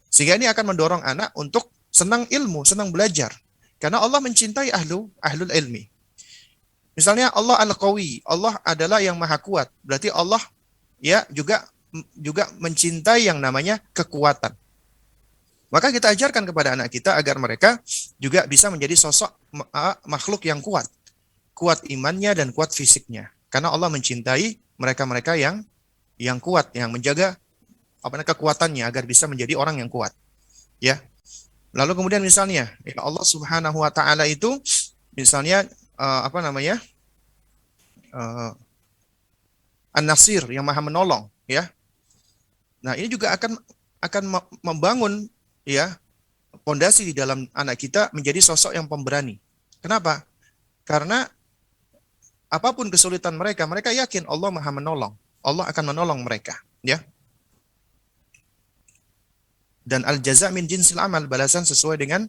Sehingga ini akan mendorong anak untuk senang ilmu, senang belajar. Karena Allah mencintai ahlul ilmi. Misalnya Allah Al-Qawi, Allah adalah yang maha kuat. Berarti Allah ya juga mencintai yang namanya kekuatan. Maka kita ajarkan kepada anak kita agar mereka juga bisa menjadi sosok makhluk yang kuat. Kuat imannya dan kuat fisiknya. Karena Allah mencintai mereka-mereka yang kuat, yang menjaga kekuatannya agar bisa menjadi orang yang kuat. Ya. Lalu kemudian misalnya ya Allah Subhanahu wa taala itu misalnya An-Nasir yang maha menolong, ya. Nah, ini juga akan membangun ya pondasi di dalam anak kita menjadi sosok yang pemberani. Kenapa? Karena apapun kesulitan mereka, mereka yakin Allah maha menolong. Allah akan menolong mereka, ya. Dan al-jaza' min jinsil amal, balasan sesuai dengan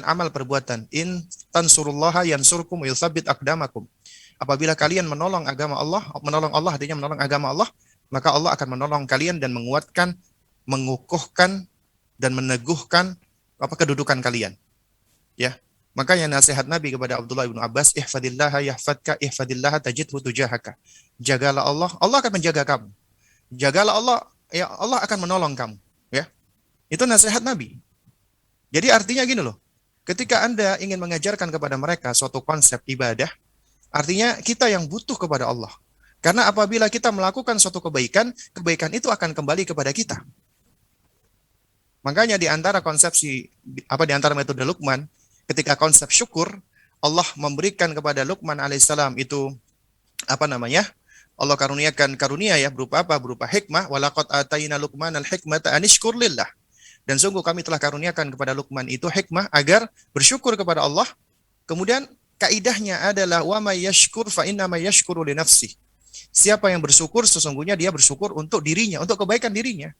amal perbuatan. In tansurullaha yansurkum wa yutsabbit aqdamakum. Apabila kalian menolong agama Allah, menolong Allah artinya menolong agama Allah, maka Allah akan menolong kalian dan menguatkan, mengukuhkan dan meneguhkan kedudukan kalian. Ya. Makanya nasihat Nabi kepada Abdullah bin Abbas, ihfadillaha yahfadka, ihfadillaha tajidhu tujahaka. Jagalah Allah, Allah akan menjaga kamu. Jagalah Allah, ya Allah akan menolong kamu, ya. Itu nasihat Nabi. Jadi artinya gini loh. Ketika Anda ingin mengajarkan kepada mereka suatu konsep ibadah, artinya kita yang butuh kepada Allah. Karena apabila kita melakukan suatu kebaikan, kebaikan itu akan kembali kepada kita. Makanya di antara di antara metode Luqman, ketika konsep syukur, Allah memberikan kepada Luqman alaihissalam itu Allah karuniakan karunia ya berupa apa? Berupa hikmah. Walaqad ataina Luqman al-hikmata anishkur lillah. Dan sungguh kami telah karuniakan kepada Luqman itu hikmah agar bersyukur kepada Allah. Kemudian kaidahnya adalah wa may yashkur fa inna may yashkuru li nafsi. Siapa yang bersyukur sesungguhnya dia bersyukur untuk dirinya, untuk kebaikan dirinya.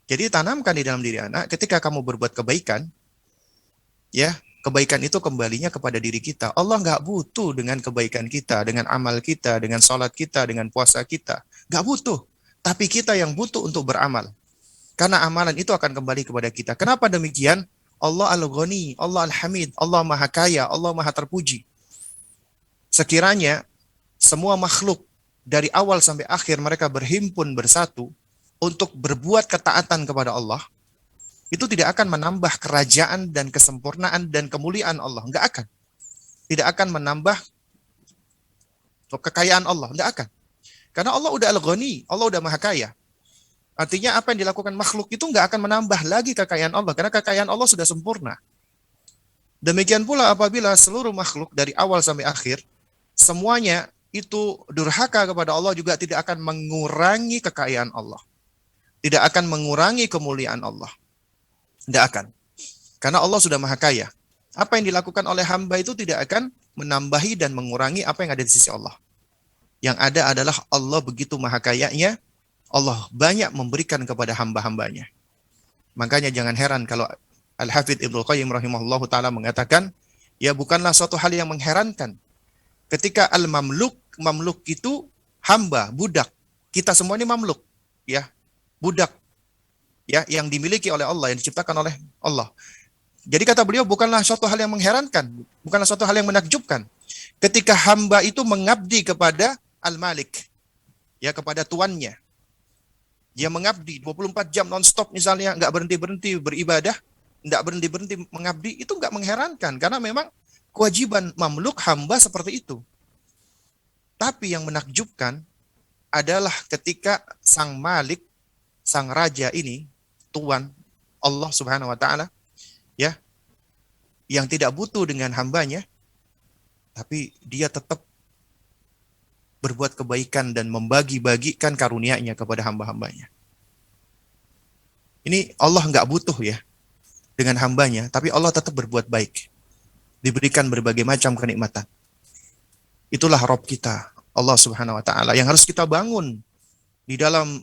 Jadi tanamkan di dalam diri anak, ketika kamu berbuat kebaikan, ya kebaikan itu kembalinya kepada diri kita. Allah nggak butuh dengan kebaikan kita, dengan amal kita, dengan sholat kita, dengan puasa kita. Nggak butuh. Tapi kita yang butuh untuk beramal. Karena amalan itu akan kembali kepada kita. Kenapa demikian? Allah Al-Ghani, Allah Al-Hamid, Allah Maha Kaya, Allah Maha Terpuji. Sekiranya semua makhluk dari awal sampai akhir mereka berhimpun bersatu untuk berbuat ketaatan kepada Allah, itu tidak akan menambah kerajaan dan kesempurnaan dan kemuliaan Allah. Enggak akan. Tidak akan menambah kekayaan Allah. Enggak akan. Karena Allah udah Al-Ghani, Allah udah Maha Kaya. Artinya apa yang dilakukan makhluk itu enggak akan menambah lagi kekayaan Allah. Karena kekayaan Allah sudah sempurna. Demikian pula apabila seluruh makhluk dari awal sampai akhir, semuanya itu durhaka kepada Allah juga tidak akan mengurangi kekayaan Allah. Tidak akan mengurangi kemuliaan Allah. Tidak akan. Karena Allah sudah Maha Kaya. Apa yang dilakukan oleh hamba itu tidak akan menambahi dan mengurangi apa yang ada di sisi Allah. Yang ada adalah Allah begitu Maha Kayanya, Allah banyak memberikan kepada hamba-hambanya. Makanya jangan heran kalau Al-Hafidz Ibnu Qayyim rahimahullahu ta'ala mengatakan, ya bukanlah suatu hal yang mengherankan. Ketika al-mamluk, mamluk itu hamba, budak. Kita semua ini mamluk. Ya, budak ya yang dimiliki oleh Allah, yang diciptakan oleh Allah. Jadi kata beliau bukanlah suatu hal yang mengherankan, bukanlah suatu hal yang menakjubkan ketika hamba itu mengabdi kepada Al-Malik, ya kepada tuannya. Dia mengabdi 24 jam non-stop misalnya, enggak berhenti-berhenti beribadah, enggak berhenti-berhenti mengabdi, itu enggak mengherankan karena memang kewajiban mamluk hamba seperti itu. Tapi yang menakjubkan adalah ketika sang Malik, sang raja ini, Tuhan Allah Subhanahu wa taala, ya, yang tidak butuh dengan hambanya, tapi dia tetap berbuat kebaikan dan membagi-bagikan karunia-Nya kepada hamba-hambanya. Ini Allah nggak butuh ya dengan hambanya, tapi Allah tetap berbuat baik. Diberikan berbagai macam kenikmatan. Itulah Rabb kita, Allah Subhanahu wa taala, yang harus kita bangun di dalam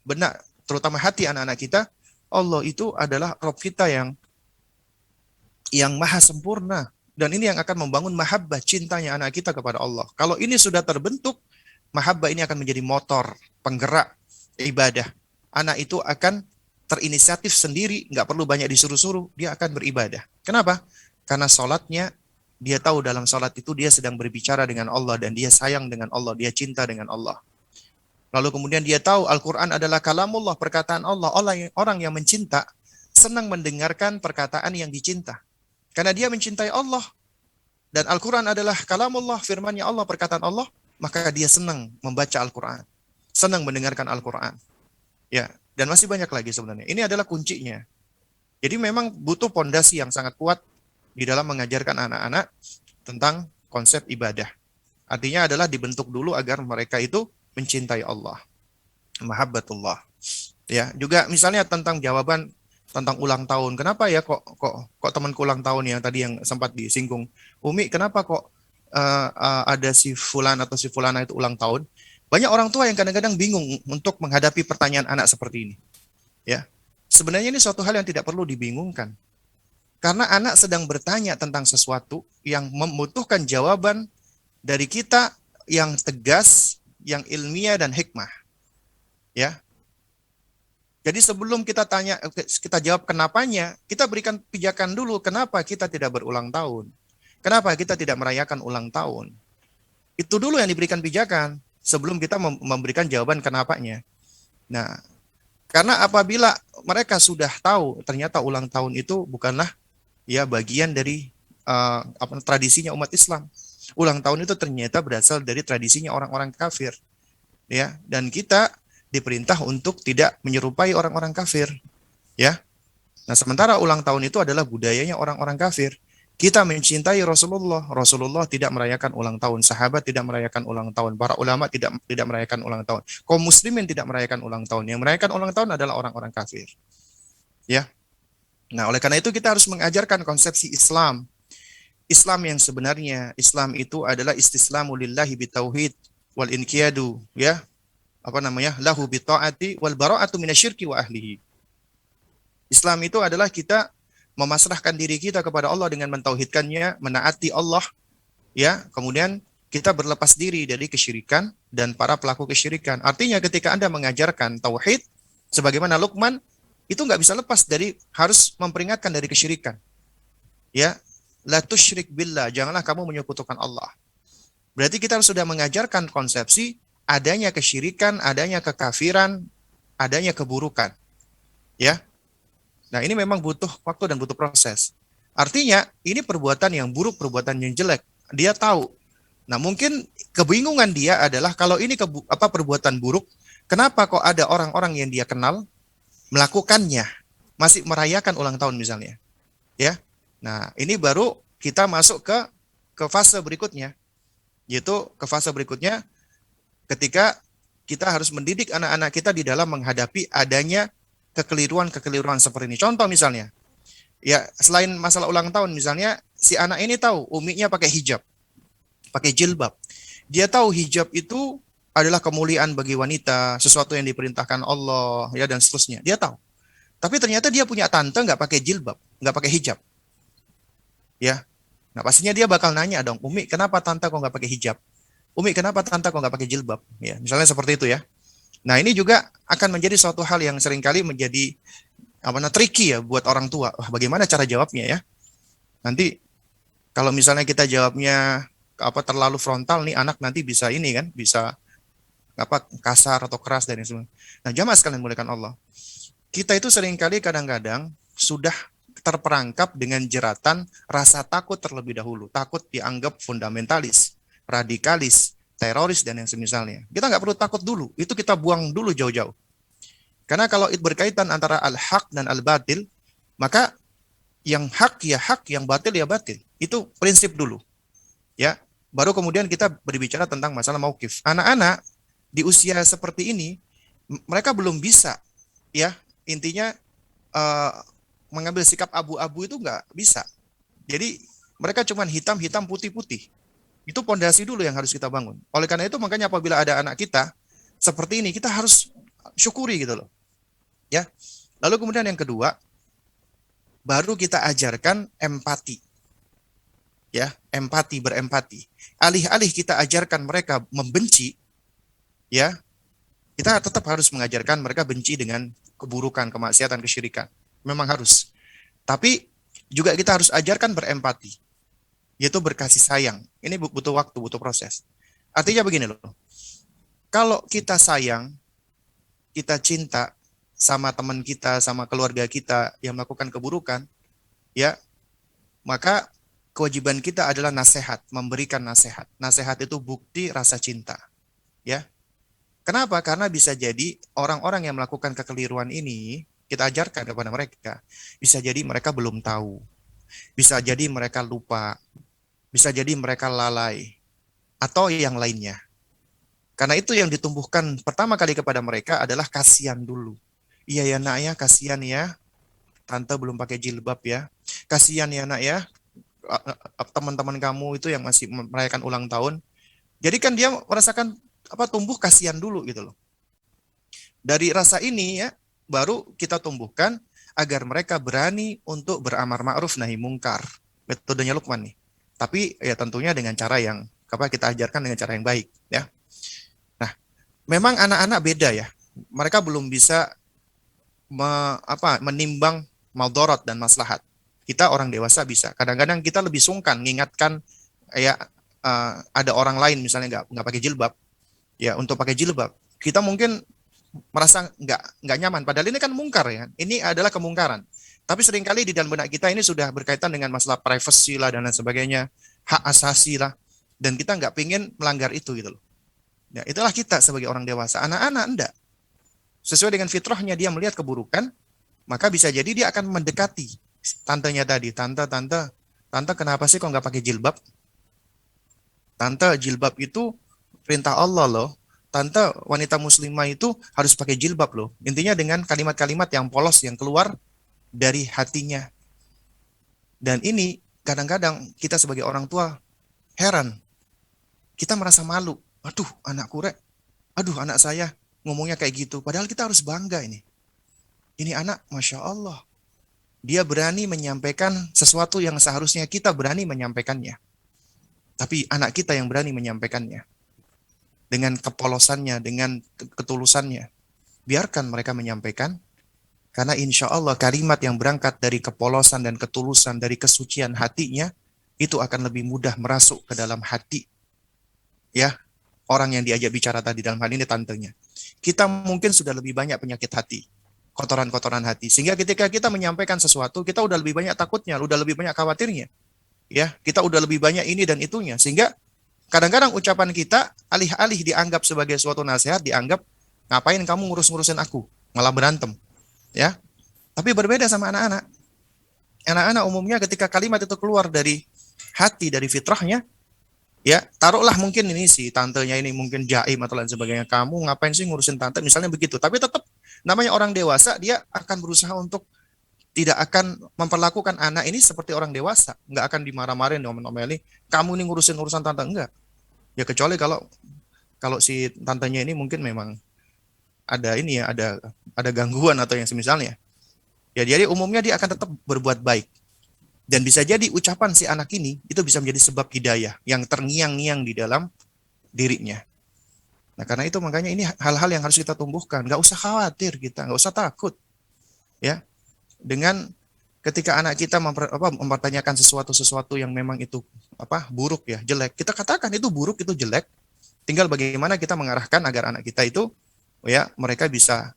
benak, terutama hati anak-anak kita, Allah itu adalah Rabb kita yang maha sempurna. Dan ini yang akan membangun mahabbah, cintanya anak kita kepada Allah. Kalau ini sudah terbentuk, mahabbah ini akan menjadi motor, penggerak ibadah. Anak itu akan terinisiatif sendiri, nggak perlu banyak disuruh-suruh, dia akan beribadah. Kenapa? Karena sholatnya, dia tahu dalam sholat itu dia sedang berbicara dengan Allah, dan dia sayang dengan Allah, dia cinta dengan Allah. Lalu kemudian dia tahu Al-Quran adalah kalamullah, perkataan Allah. Orang yang mencinta senang mendengarkan perkataan yang dicinta. Karena dia mencintai Allah. Dan Al-Quran adalah kalamullah, firmannya Allah, perkataan Allah. Maka dia senang membaca Al-Quran. Senang mendengarkan Al-Quran. Ya, dan masih banyak lagi sebenarnya. Ini adalah kuncinya. Jadi memang butuh pondasi yang sangat kuat di dalam mengajarkan anak-anak tentang konsep ibadah. Artinya adalah dibentuk dulu agar mereka itu mencintai Allah. Mahabbatullah. Ya, juga misalnya tentang jawaban tentang ulang tahun. Kenapa ya kok temanku ulang tahun yang tadi yang sempat disinggung. Umi, kenapa kok ada si fulan atau si fulana itu ulang tahun? Banyak orang tua yang kadang-kadang bingung untuk menghadapi pertanyaan anak seperti ini. Ya. Sebenarnya ini suatu hal yang tidak perlu dibingungkan. Karena anak sedang bertanya tentang sesuatu yang membutuhkan jawaban dari kita yang tegas, yang ilmiah dan hikmah. Ya. Jadi sebelum kita jawab kenapanya, kita berikan pijakan dulu kenapa kita tidak berulang tahun. Kenapa kita tidak merayakan ulang tahun. Itu dulu yang diberikan pijakan sebelum kita memberikan jawaban kenapanya. Nah, karena apabila mereka sudah tahu ternyata ulang tahun itu bukanlah ya bagian dari tradisinya umat Islam. Ulang tahun itu ternyata berasal dari tradisinya orang-orang kafir. Ya, dan kita diperintah untuk tidak menyerupai orang-orang kafir. Ya. Nah, sementara ulang tahun itu adalah budayanya orang-orang kafir. Kita mencintai Rasulullah. Rasulullah tidak merayakan ulang tahun. Sahabat tidak merayakan ulang tahun. Para ulama tidak merayakan ulang tahun. Kaum muslimin tidak merayakan ulang tahun. Yang merayakan ulang tahun adalah orang-orang kafir. Ya. Nah, oleh karena itu kita harus mengajarkan konsepsi Islam. Islam yang sebenarnya. Islam itu adalah istislamu lillahi bitauhid wal inqiyadu, ya. Lahu bita'ati wal bara'atu minasyirki wa ahlihi. Islam itu adalah kita memasrahkan diri kita kepada Allah dengan mentauhidkannya, menaati Allah, ya. Kemudian kita berlepas diri dari kesyirikan dan para pelaku kesyirikan. Artinya ketika Anda mengajarkan tauhid sebagaimana Luqman, itu nggak bisa lepas dari harus memperingatkan dari kesyirikan. Ya, la tusyrik billah, janganlah kamu menyekutukan Allah. Berarti kita sudah mengajarkan konsepsi adanya kesyirikan, adanya kekafiran, adanya keburukan. Ya. Nah, ini memang butuh waktu dan butuh proses. Artinya, ini perbuatan yang buruk, perbuatan yang jelek. Dia tahu. Nah, mungkin kebingungan dia adalah kalau ini perbuatan buruk, kenapa kok ada orang-orang yang dia kenal melakukannya, masih merayakan ulang tahun misalnya. Ya. Nah, ini baru kita masuk ke fase berikutnya. Yaitu ke fase berikutnya ketika kita harus mendidik anak-anak kita di dalam menghadapi adanya kekeliruan-kekeliruan seperti ini. Contoh misalnya, ya selain masalah ulang tahun misalnya, si anak ini tahu uminya pakai hijab, pakai jilbab. Dia tahu hijab itu adalah kemuliaan bagi wanita, sesuatu yang diperintahkan Allah, ya dan seterusnya. Dia tahu. Tapi ternyata dia punya tante nggak pakai jilbab, nggak pakai hijab. Ya, nah pastinya dia bakal nanya dong, Umi kenapa tante kok nggak pakai hijab? Umi, kenapa tante kok nggak pakai jilbab? Ya, misalnya seperti itu ya. Nah, ini juga akan menjadi suatu hal yang seringkali menjadi tricky ya buat orang tua. Wah, bagaimana cara jawabnya ya? Nanti kalau misalnya kita jawabnya terlalu frontal nih, anak nanti bisa ini kan, bisa kasar atau keras dan sebagainya. Nah, jamaah sekalian muliakan Allah. Kita itu seringkali kadang-kadang sudah terperangkap dengan jeratan rasa takut terlebih dahulu. Takut dianggap fundamentalis, radikalis, teroris, dan yang semisalnya. Kita nggak perlu takut dulu. Itu kita buang dulu jauh-jauh. Karena kalau itu berkaitan antara al-haq dan al-batil, maka yang hak ya hak, yang batil ya batil. Itu prinsip dulu. Ya, baru kemudian kita berbicara tentang masalah mauqif. Anak-anak di usia seperti ini, mereka belum bisa, ya, intinya mengambil sikap abu-abu itu nggak bisa. Jadi mereka cuma hitam-hitam, putih-putih. Itu pondasi dulu yang harus kita bangun. Oleh karena itu makanya apabila ada anak kita seperti ini, kita harus syukuri gitu loh. Ya. Lalu kemudian yang kedua, baru kita ajarkan empati. Ya, empati, berempati. Alih-alih kita ajarkan mereka membenci, ya, kita tetap harus mengajarkan mereka benci dengan keburukan, kemaksiatan, kesyirikan. Memang harus. Tapi juga kita harus ajarkan berempati, yaitu berkasih sayang. Ini butuh waktu, butuh proses. Artinya begini loh, kalau kita sayang, kita cinta sama teman kita, sama keluarga kita yang melakukan keburukan, ya, maka kewajiban kita adalah nasihat, memberikan nasihat. Nasihat itu bukti rasa cinta, ya. Kenapa? Karena bisa jadi orang-orang yang melakukan kekeliruan ini, kita ajarkan kepada mereka, bisa jadi mereka belum tahu, bisa jadi mereka lupa, bisa jadi mereka lalai, atau yang lainnya. Karena itu yang ditumbuhkan pertama kali kepada mereka adalah kasihan dulu. Iya ya nak ya, kasihan ya, tante belum pakai jilbab ya. Kasihan ya nak ya, teman-teman kamu itu yang masih merayakan ulang tahun. Jadi kan dia merasakan tumbuh kasihan dulu gitu loh. Dari rasa ini ya, baru kita tumbuhkan agar mereka berani untuk beramar ma'ruf nahi mungkar. Metodenya Luqman nih. Tapi ya tentunya dengan cara yang kita ajarkan dengan cara yang baik ya. Nah, memang anak-anak beda ya. Mereka belum bisa menimbang maldharat dan maslahat. Kita orang dewasa bisa. Kadang-kadang kita lebih sungkan mengingatkan ya ada orang lain misalnya nggak pakai jilbab. Ya, untuk pakai jilbab. Kita mungkin merasa nggak nyaman. Padahal ini kan mungkar ya. Ini adalah kemungkaran. Tapi seringkali di dalam benak kita ini sudah berkaitan dengan masalah privasi lah dan lain sebagainya, hak asasi lah. Dan kita nggak pingin melanggar itu gitu loh. Ya, itulah kita sebagai orang dewasa. Anak-anak enggak. Sesuai dengan fitrahnya dia melihat keburukan, maka bisa jadi dia akan mendekati tantenya tadi. Tante kenapa sih kok nggak pakai jilbab? Tante, jilbab itu perintah Allah loh. Tante, wanita muslimah itu harus pakai jilbab loh. Intinya dengan kalimat-kalimat yang polos yang keluar dari hatinya. Dan ini kadang-kadang kita sebagai orang tua heran. Kita merasa malu. Aduh, anakku rek. Aduh, anak saya ngomongnya kayak gitu. Padahal kita harus bangga ini. Ini anak, Masya Allah. Dia berani menyampaikan sesuatu yang seharusnya kita berani menyampaikannya. Tapi anak kita yang berani menyampaikannya. Dengan kepolosannya, dengan ketulusannya. Biarkan mereka menyampaikan. Karena insya Allah kalimat yang berangkat dari kepolosan dan ketulusan, dari kesucian hatinya, itu akan lebih mudah merasuk ke dalam hati. Ya, orang yang diajak bicara tadi, dalam hal ini tantenya. Kita mungkin sudah lebih banyak penyakit hati, kotoran-kotoran hati. Sehingga ketika kita menyampaikan sesuatu, kita udah lebih banyak takutnya, udah lebih banyak khawatirnya. Ya, kita udah lebih banyak ini dan itunya. Sehingga kadang-kadang ucapan kita alih-alih dianggap sebagai suatu nasihat, dianggap ngapain kamu ngurus-ngurusin aku, malah berantem. Ya. Tapi berbeda sama anak-anak. Anak-anak umumnya ketika kalimat itu keluar dari hati, dari fitrahnya, ya, taruhlah mungkin ini si tantenya ini mungkin jaim atau lain sebagainya. Kamu ngapain sih ngurusin tante? Misalnya begitu. Tapi tetap namanya orang dewasa, dia akan berusaha untuk tidak akan memperlakukan anak ini seperti orang dewasa. Nggak akan dimarah-marahin, ngomel-ngomelin. Kamu ini ngurusin urusan tante, enggak. Ya kecuali kalau si tantenya ini mungkin memang ada ini ya, ada gangguan atau yang semisalnya. Ya, jadi umumnya dia akan tetap berbuat baik. Dan bisa jadi ucapan si anak ini itu bisa menjadi sebab hidayah yang terngiang-ngiang di dalam dirinya. Nah, karena itu makanya ini hal-hal yang harus kita tumbuhkan. Nggak usah khawatir kita, nggak usah takut. Ya, dengan ketika anak kita mempertanyakan sesuatu yang memang itu buruk ya, jelek, kita katakan itu buruk, itu jelek. Tinggal bagaimana kita mengarahkan agar anak kita itu ya mereka bisa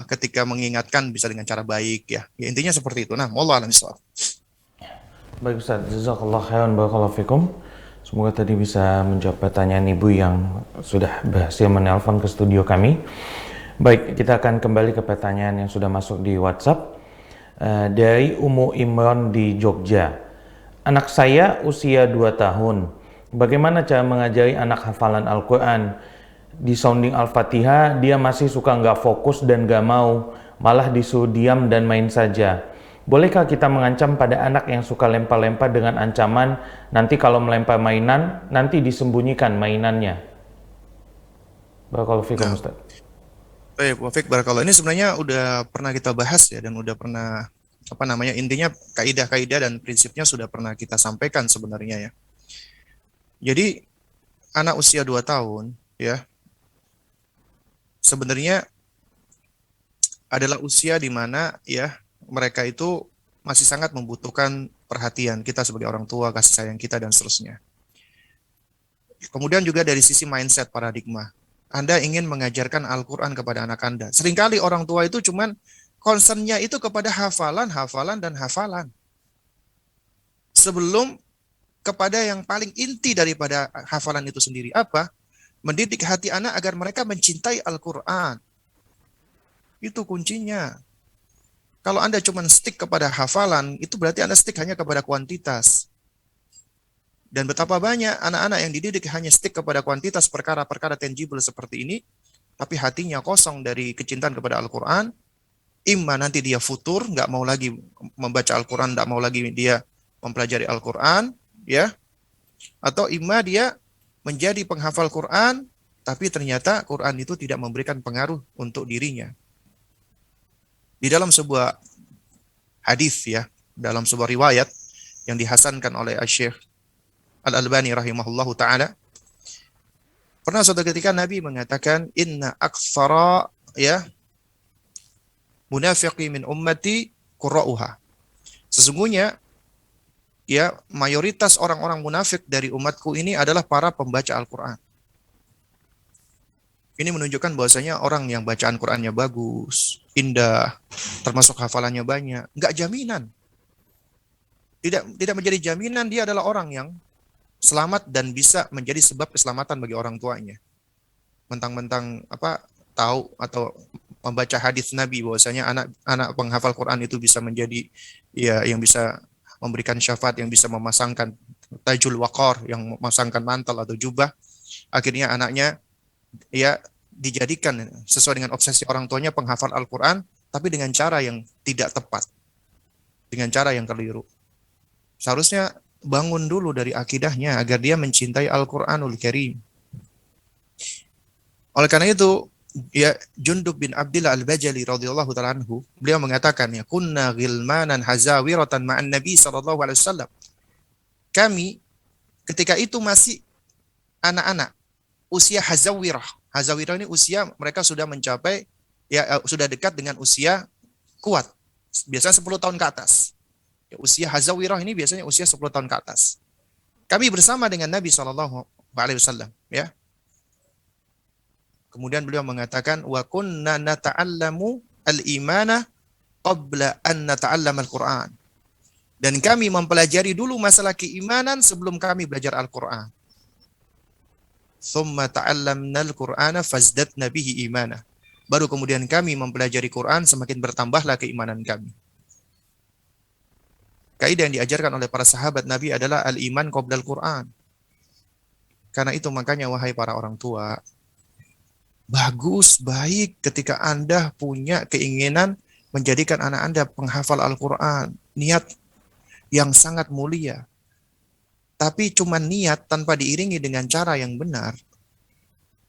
ketika mengingatkan bisa dengan cara baik ya. Ya intinya seperti itu. Nah, wallahu a'lam bishawab. Baik Ustaz, jazakallah khairan barakallahu fikum. Semoga tadi bisa menjawab pertanyaan Ibu yang sudah berhasil menelpon ke studio kami. Baik, kita akan kembali ke pertanyaan yang sudah masuk di WhatsApp. Dari Umu Imron di Jogja. Anak saya usia 2 tahun. Bagaimana cara mengajari anak hafalan Al-Quran? Di sounding Al-Fatihah, dia masih suka nggak fokus dan nggak mau. Malah disuruh diam dan main saja. Bolehkah kita mengancam pada anak yang suka lempar-lempar dengan ancaman, nanti kalau melempar mainan, nanti disembunyikan mainannya? Barakallahu fikum Nah, Ustaz. baik, Wafik Barakallah. Ini sebenarnya udah pernah kita bahas ya, dan udah pernah apa namanya, intinya kaidah-kaidah dan prinsipnya sudah pernah kita sampaikan sebenarnya ya. Jadi anak usia 2 tahun ya sebenarnya adalah usia di mana ya mereka itu masih sangat membutuhkan perhatian kita sebagai orang tua, kasih sayang kita dan seterusnya. Kemudian juga dari sisi mindset paradigma. Anda ingin mengajarkan Al-Quran kepada anak Anda. Seringkali orang tua itu cuman concernnya itu kepada hafalan, hafalan, dan hafalan. Sebelum kepada yang paling inti daripada hafalan itu sendiri. Apa? Mendidik hati anak agar mereka mencintai Al-Quran. Itu kuncinya. Kalau Anda cuma stick kepada hafalan, itu berarti Anda stick hanya kepada kuantitas. Dan betapa banyak anak-anak yang dididik hanya stick kepada kuantitas perkara-perkara tangible seperti ini, tapi hatinya kosong dari kecintaan kepada Al-Quran. Imma nanti dia futur, nggak mau lagi membaca Al-Quran, nggak mau lagi dia mempelajari Al-Quran, ya. Atau imma dia menjadi penghafal Quran, tapi ternyata Quran itu tidak memberikan pengaruh untuk dirinya. Di dalam sebuah hadis ya, dalam sebuah riwayat yang dihasankan oleh Syekh Al-Albani rahimahullahu ta'ala, pernah suatu ketika Nabi mengatakan, inna aktsara ya munafiqi min ummati qurra'uha. Sesungguhnya ya mayoritas orang-orang munafik dari umatku ini adalah para pembaca Al-Quran. Ini menunjukkan bahwasanya orang yang bacaan Qurannya bagus, indah, termasuk hafalannya banyak, nggak jaminan. Tidak menjadi jaminan dia adalah orang yang selamat dan bisa menjadi sebab keselamatan bagi orang tuanya. Mentang-mentang tahu atau membaca hadis Nabi bahwasanya anak penghafal Quran itu bisa menjadi ya yang bisa memberikan syafaat, yang bisa memasangkan tajul waqar, yang memasangkan mantel atau jubah. Akhirnya anaknya ya dijadikan sesuai dengan obsesi orang tuanya penghafal Al-Quran, tapi dengan cara yang tidak tepat, dengan cara yang keliru. Seharusnya bangun dulu dari akidahnya agar dia mencintai Al-Quranul Karim. Oleh karena itu, ya Jundub bin Abdillah Al-Bajali radhiyallahu ta'ala anhu, beliau mengatakan ya kunna ghilmanan hazawiratan ma'an Nabi sallallahu alaihi wasallam. Kami ketika itu masih anak-anak usia hazawirah. Hazawirah ini usia mereka sudah mencapai ya sudah dekat dengan usia kuat. Biasanya 10 tahun ke atas. Ya, usia hazawirah ini biasanya usia 10 tahun ke atas. Kami bersama dengan Nabi sallallahu alaihi wasallam ya. Kemudian beliau mengatakan wa kunna nata'allamu al-imana qabla an nata'allama al-Qur'an. Dan kami mempelajari dulu masalah keimanan sebelum kami belajar Al-Qur'an. Tsumma ta'allamna al-Qur'ana fazdatna bihi imana. Baru kemudian kami mempelajari Quran, semakin bertambahlah keimanan kami. Kaidah yang diajarkan oleh para sahabat Nabi adalah al-iman qabla al-Qur'an. Karena itu makanya wahai para orang tua, bagus, baik ketika Anda punya keinginan menjadikan anak Anda penghafal Al-Quran. Niat yang sangat mulia. Tapi cuma niat tanpa diiringi dengan cara yang benar,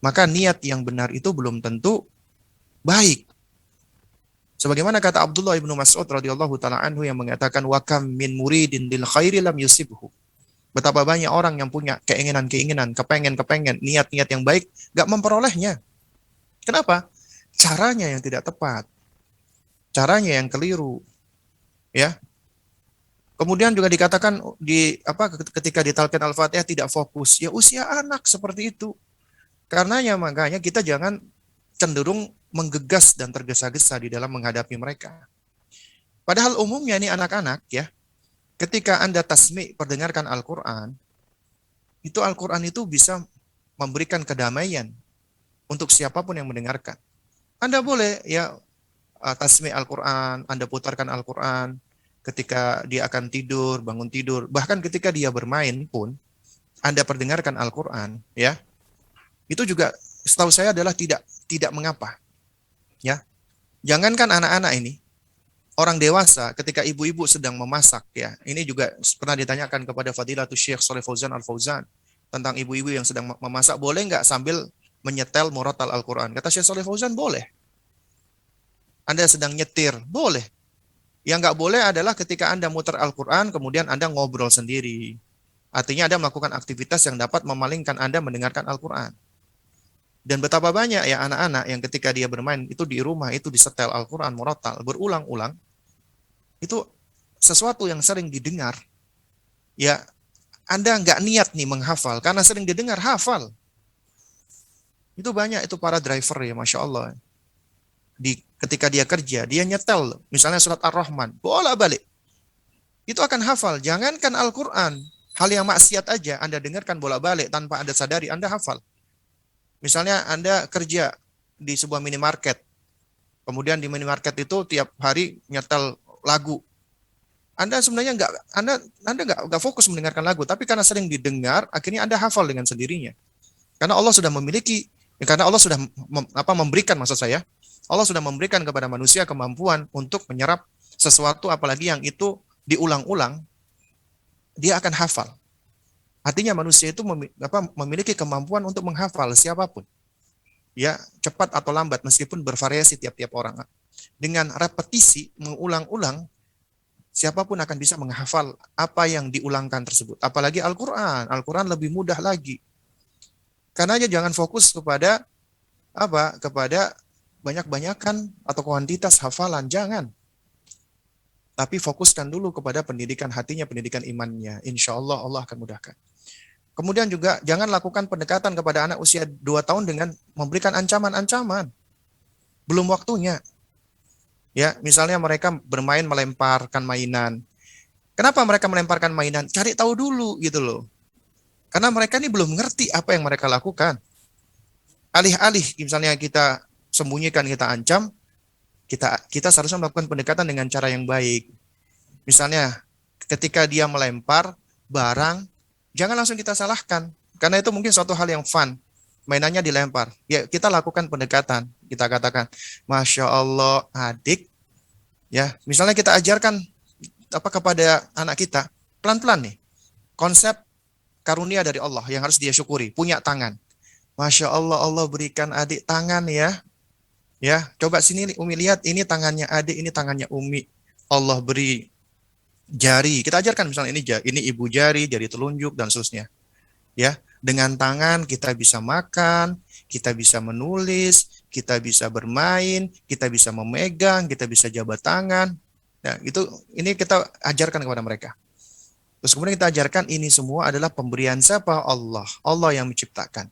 maka niat yang benar itu belum tentu baik. Sebagaimana kata Abdullah ibnu Mas'ud radhiyallahu ta'ala anhu yang mengatakan, wa kam min muridin lil khairi lam yusibhu. Betapa banyak orang yang punya keinginan-keinginan, kepengen, niat-niat yang baik, gak memperolehnya. Kenapa? Caranya yang tidak tepat. Caranya yang keliru. Ya. Kemudian juga dikatakan ketika ditalqin Al-Fatihah tidak fokus. Ya usia anak seperti itu. Karenanya makanya kita jangan cenderung menggegas dan tergesa-gesa di dalam menghadapi mereka. Padahal umumnya ini anak-anak ya, ketika Anda tasmi' perdengarkan Al-Quran, itu Al-Quran itu bisa memberikan kedamaian untuk siapapun yang mendengarkan. Anda boleh ya tasmi' Al-Quran, Anda putarkan Al-Quran ketika dia akan tidur, bangun tidur, bahkan ketika dia bermain pun Anda perdengarkan Al-Quran ya. Itu juga setahu saya adalah tidak mengapa. Ya. Jangankan anak-anak ini, orang dewasa ketika ibu-ibu sedang memasak ya. Ini juga pernah ditanyakan kepada Fadilatul Syekh Shalih Fauzan Al-Fauzan tentang ibu-ibu yang sedang memasak, boleh nggak sambil menyetel murotal Al-Quran? Kata Syekh Shalih Fauzan, boleh. Anda sedang nyetir, boleh. Yang nggak boleh adalah ketika Anda muter Al-Quran, kemudian Anda ngobrol sendiri. Artinya Anda melakukan aktivitas yang dapat memalingkan Anda mendengarkan Al-Quran. Dan betapa banyak ya anak-anak yang ketika dia bermain itu di rumah, itu disetel Al-Quran, murotal, berulang-ulang. Itu sesuatu yang sering didengar. Ya, Anda nggak niat nih menghafal, karena sering didengar, hafal. Itu banyak, itu para driver ya, Masya Allah. Ketika dia kerja, dia nyetel, misalnya surat Ar-Rahman, bolak-balik. Itu akan hafal. Jangankan Al-Quran, hal yang maksiat aja Anda dengarkan bolak-balik tanpa Anda sadari, Anda hafal. Misalnya Anda kerja di sebuah minimarket, kemudian di minimarket itu tiap hari nyetel lagu. Anda sebenarnya nggak fokus mendengarkan lagu, tapi karena sering didengar, akhirnya Anda hafal dengan sendirinya. Karena Allah sudah memberikan, maksud saya, Allah sudah memberikan kepada manusia kemampuan untuk menyerap sesuatu, apalagi yang itu diulang-ulang, dia akan hafal. Artinya manusia itu memiliki kemampuan untuk menghafal siapapun. Ya, cepat atau lambat, meskipun bervariasi tiap-tiap orang. Dengan repetisi, mengulang-ulang, siapapun akan bisa menghafal apa yang diulangkan tersebut. Apalagi Al-Quran. Al-Quran lebih mudah lagi. Karena aja jangan fokus kepada banyak-banyakan atau kuantitas hafalan, jangan. Tapi fokuskan dulu kepada pendidikan hatinya, pendidikan imannya. Insya Allah, Allah akan mudahkan. Kemudian juga jangan lakukan pendekatan kepada anak usia 2 tahun dengan memberikan ancaman-ancaman. Belum waktunya. Ya, misalnya mereka bermain melemparkan mainan. Kenapa mereka melemparkan mainan? Cari tahu dulu gitu loh. Karena mereka ini belum ngerti apa yang mereka lakukan. Alih-alih misalnya kita sembunyikan, kita ancam, kita seharusnya melakukan pendekatan dengan cara yang baik. Misalnya ketika dia melempar barang, jangan langsung kita salahkan, karena itu mungkin suatu hal yang fun, mainannya dilempar. Ya, kita lakukan pendekatan, kita katakan, Masya Allah adik, ya, misalnya kita ajarkan kepada anak kita, pelan-pelan nih, konsep karunia dari Allah yang harus dia syukuri, punya tangan. Masya Allah, Allah berikan adik tangan ya. Ya, coba sini Umi lihat, ini tangannya adik, ini tangannya Umi. Allah beri jari. Kita ajarkan misalnya ini ibu jari, jari telunjuk dan seterusnya. Ya, dengan tangan kita bisa makan, kita bisa menulis, kita bisa bermain, kita bisa memegang, kita bisa jabat tangan. Nah, ini kita ajarkan kepada mereka. Terus kemudian kita ajarkan ini semua adalah pemberian siapa? Allah. Allah yang menciptakan.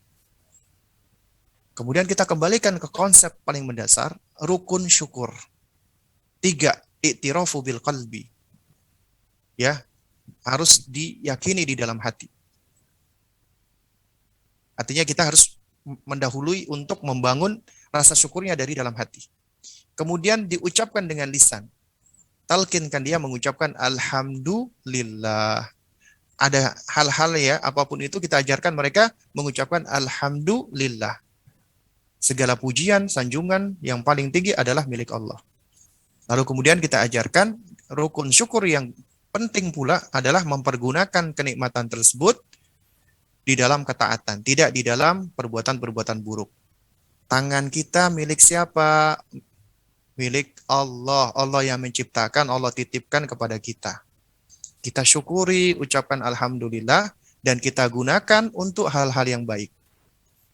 Kemudian kita kembalikan ke konsep paling mendasar, rukun syukur. 3, i'tirafu bil qalbi. Ya, harus diyakini di dalam hati. Artinya kita harus mendahului untuk membangun rasa syukurnya dari dalam hati. Kemudian diucapkan dengan lisan. Talkinkan dia mengucapkan alhamdulillah. Ada hal-hal ya, apapun itu kita ajarkan mereka mengucapkan alhamdulillah. Segala pujian, sanjungan yang paling tinggi adalah milik Allah. Lalu kemudian kita ajarkan rukun syukur yang penting pula adalah mempergunakan kenikmatan tersebut di dalam ketaatan, tidak di dalam perbuatan-perbuatan buruk. Tangan kita milik siapa? Milik Allah. Allah yang menciptakan, Allah titipkan kepada kita. Kita syukuri, ucapkan alhamdulillah, dan kita gunakan untuk hal-hal yang baik.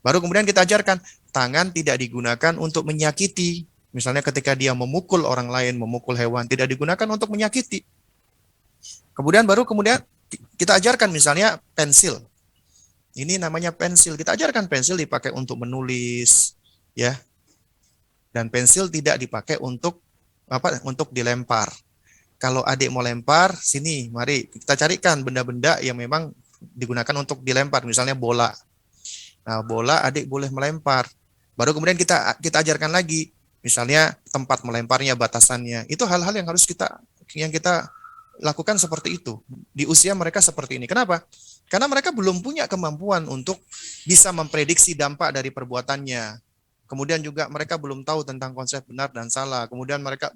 Baru kemudian kita ajarkan, tangan tidak digunakan untuk menyakiti. Misalnya ketika dia memukul orang lain, memukul hewan, tidak digunakan untuk menyakiti. Kemudian kita ajarkan misalnya pensil. Ini namanya pensil. Kita ajarkan pensil dipakai untuk menulis, ya. Dan pensil tidak dipakai untuk dilempar. Kalau adik mau lempar, sini, mari kita carikan benda-benda yang memang digunakan untuk dilempar, misalnya bola. Nah, bola adik boleh melempar. Baru kemudian kita ajarkan lagi, misalnya tempat melemparnya, batasannya. Itu hal-hal yang harus kita lakukan seperti itu. Di usia mereka seperti ini. Kenapa? Karena mereka belum punya kemampuan untuk bisa memprediksi dampak dari perbuatannya. Kemudian juga mereka belum tahu tentang konsep benar dan salah. Kemudian mereka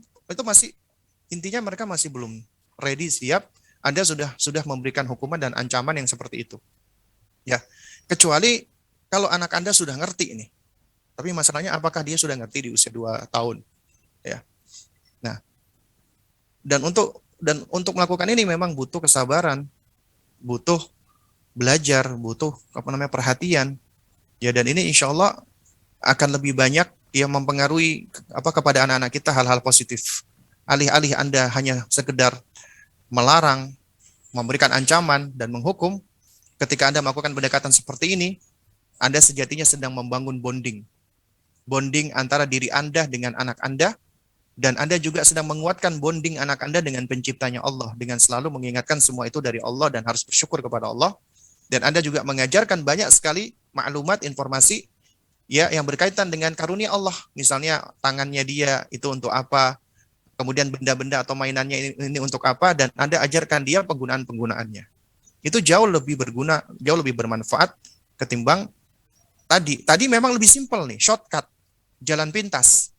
intinya mereka masih belum ready, siap. Anda sudah memberikan hukuman dan ancaman yang seperti itu. Ya, kecuali kalau anak Anda sudah ngerti ini. Tapi masalahnya apakah dia sudah ngerti di usia 2 tahun, ya. Nah, dan untuk melakukan ini memang butuh kesabaran, butuh belajar, butuh perhatian. Ya, dan ini insya Allah akan lebih banyak yang mempengaruhi kepada anak-anak kita hal-hal positif. Alih-alih Anda hanya sekedar melarang, memberikan ancaman dan menghukum, ketika Anda melakukan pendekatan seperti ini, Anda sejatinya sedang membangun bonding. Bonding antara diri Anda dengan anak Anda, dan Anda juga sedang menguatkan bonding anak Anda dengan penciptanya Allah, dengan selalu mengingatkan semua itu dari Allah dan harus bersyukur kepada Allah. Dan Anda juga mengajarkan banyak sekali maklumat, informasi ya yang berkaitan dengan karunia Allah. Misalnya tangannya dia itu untuk apa, kemudian benda-benda atau mainannya ini untuk apa, dan Anda ajarkan dia penggunaan-penggunaannya. Itu jauh lebih berguna, jauh lebih bermanfaat ketimbang tadi. Tadi memang lebih simpel nih, shortcut, jalan pintas.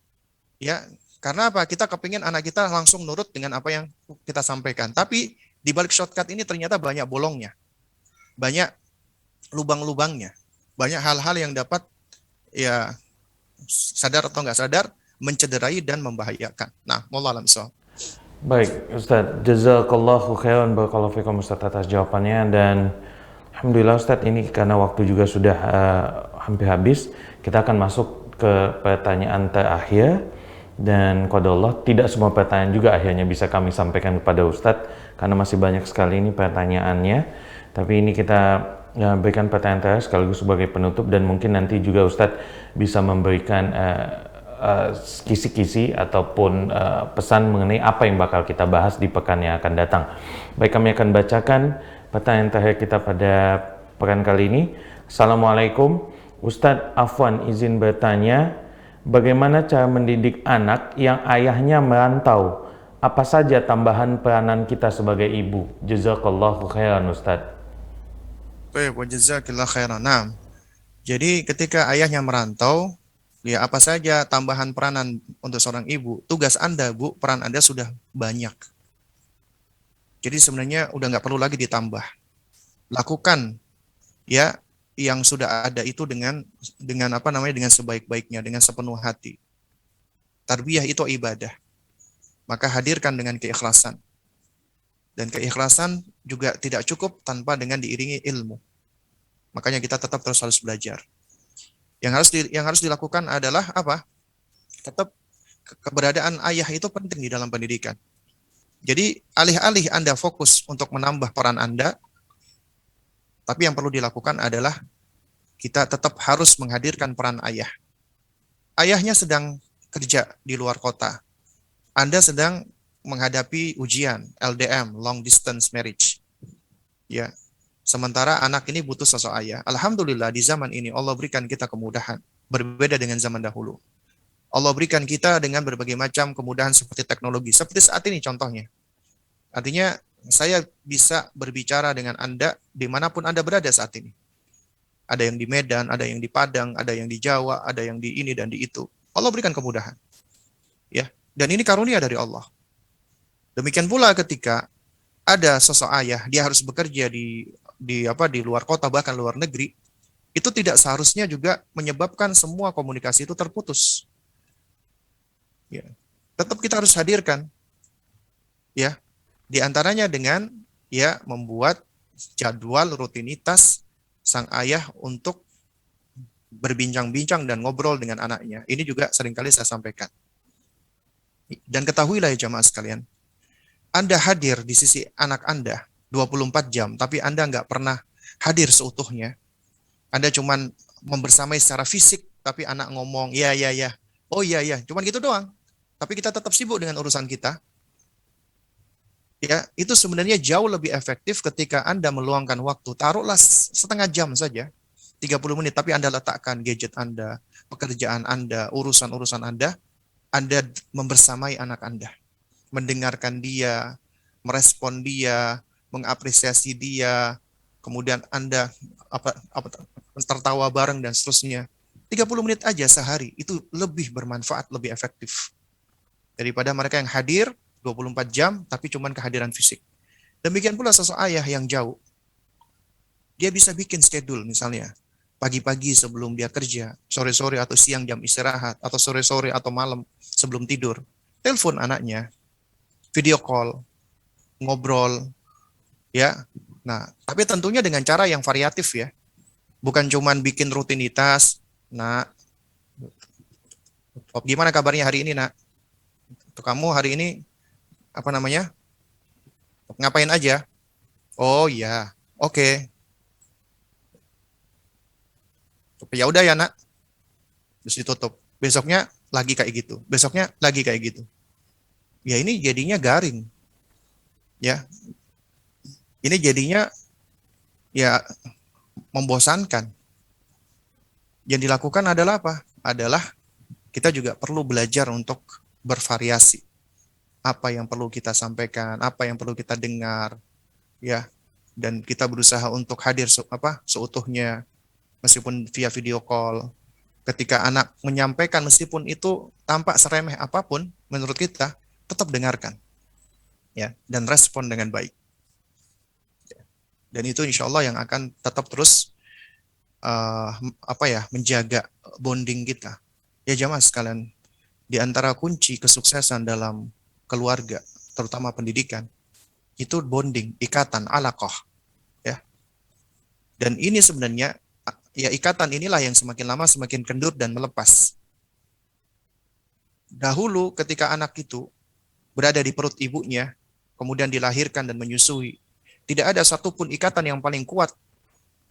Ya, karena apa? Kita kepingin anak kita langsung nurut dengan apa yang kita sampaikan. Tapi di balik shortcut ini ternyata banyak bolongnya. Banyak lubang-lubangnya, banyak hal-hal yang dapat ya sadar atau nggak sadar mencederai dan membahayakan. Nah, wallahu a'lam bishawab. Baik, Ustadz, jazakallahu khairan, barakallahu fikum Ustadz atas jawabannya. Dan alhamdulillah Ustadz, ini karena waktu juga sudah hampir habis, kita akan masuk ke pertanyaan terakhir. Dan qadarullah tidak semua pertanyaan juga akhirnya bisa kami sampaikan kepada Ustadz, karena masih banyak sekali ini pertanyaannya. Tapi ini kita berikan pertanyaan terakhir sekaligus sebagai penutup, dan mungkin nanti juga Ustadz bisa memberikan kisi-kisi ataupun pesan mengenai apa yang bakal kita bahas di pekan yang akan datang. Baik, kami akan bacakan pertanyaan terakhir kita pada pekan kali ini. Assalamualaikum, Ustadz Afwan izin bertanya, bagaimana cara mendidik anak yang ayahnya merantau? Apa saja tambahan peranan kita sebagai ibu? Jazakallahu khairan Ustadz. Baik, wa jazakillahu khairan. Nah, jadi ketika ayahnya merantau, ya apa saja tambahan peranan untuk seorang ibu? Tugas Anda, Bu, peran Anda sudah banyak. Jadi sebenarnya udah nggak perlu lagi ditambah. Lakukan ya yang sudah ada itu dengan dengan sebaik-baiknya, dengan sepenuh hati. Tarbiyah itu ibadah. Maka hadirkan dengan keikhlasan. Dan keikhlasan juga tidak cukup tanpa dengan diiringi ilmu. Makanya kita tetap terus harus belajar. Yang harus dilakukan adalah apa? Tetap keberadaan ayah itu penting di dalam pendidikan. Jadi alih-alih Anda fokus untuk menambah peran Anda, tapi yang perlu dilakukan adalah kita tetap harus menghadirkan peran ayah. Ayahnya sedang kerja di luar kota. Anda sedang menghadapi ujian LDM, long distance marriage. Ya. Sementara anak ini butuh sosok ayah. Alhamdulillah di zaman ini Allah berikan kita kemudahan, berbeda dengan zaman dahulu. Allah berikan kita dengan berbagai macam kemudahan seperti teknologi. Seperti saat ini contohnya. Artinya saya bisa berbicara dengan Anda dimanapun Anda berada saat ini. Ada yang di Medan, ada yang di Padang, ada yang di Jawa, ada yang di ini dan di itu. Allah berikan kemudahan. Ya, dan ini karunia dari Allah. Demikian pula ketika ada sosok ayah, dia harus bekerja di luar kota, bahkan luar negeri, itu tidak seharusnya juga menyebabkan semua komunikasi itu terputus. Ya. Tetap kita harus hadirkan, ya, di antaranya dengan ya membuat jadwal rutinitas sang ayah untuk berbincang-bincang dan ngobrol dengan anaknya. Ini juga seringkali saya sampaikan. Dan ketahuilah ya jamaah sekalian, Anda hadir di sisi anak Anda 24 jam, tapi Anda nggak pernah hadir seutuhnya. Anda cuman membersamai secara fisik, tapi anak ngomong, ya, oh iya, cuman gitu doang. Tapi kita tetap sibuk dengan urusan kita. Ya, itu sebenarnya jauh lebih efektif ketika Anda meluangkan waktu. Taruhlah setengah jam saja, 30 menit, tapi Anda letakkan gadget Anda, pekerjaan Anda, urusan-urusan Anda membersamai anak Anda. Mendengarkan dia, merespon dia, mengapresiasi dia, kemudian Anda tertawa bareng dan seterusnya. 30 menit aja sehari, itu lebih bermanfaat, lebih efektif. Daripada mereka yang hadir 24 jam, tapi cuman kehadiran fisik. Demikian pula sosok ayah yang jauh. Dia bisa bikin schedule misalnya. pagi-pagi sebelum dia kerja, sore-sore atau siang jam istirahat, atau sore-sore atau malam sebelum tidur. Telepon anaknya, video call, ngobrol, ya. Nah, tapi tentunya dengan cara yang variatif ya. Bukan cuman bikin rutinitas. Nah, gimana kabarnya hari ini, Nak? Kamu hari ini apa namanya? Ngapain aja? Oh iya, oke. Ya udah ya, Nak. Terus ditutup. Besoknya lagi kayak gitu. Besoknya lagi kayak gitu. Ya ini jadinya garing. Ya, ini jadinya ya membosankan. Yang dilakukan adalah apa? Adalah kita juga perlu belajar untuk bervariasi. Apa yang perlu kita sampaikan, apa yang perlu kita dengar, ya. Dan kita berusaha untuk hadir seutuhnya, meskipun via video call. Ketika anak menyampaikan, meskipun itu tampak seremeh apapun, menurut kita tetap dengarkan, ya, dan respon dengan baik. Dan itu insya Allah yang akan tetap terus menjaga bonding kita. Ya jamaah sekalian, di antara kunci kesuksesan dalam keluarga, terutama pendidikan, itu bonding, ikatan, alaqah, ya. Dan ini sebenarnya ya ikatan inilah yang semakin lama semakin kendur dan melepas. Dahulu ketika anak itu berada di perut ibunya, kemudian dilahirkan dan menyusui, tidak ada satupun ikatan yang paling kuat,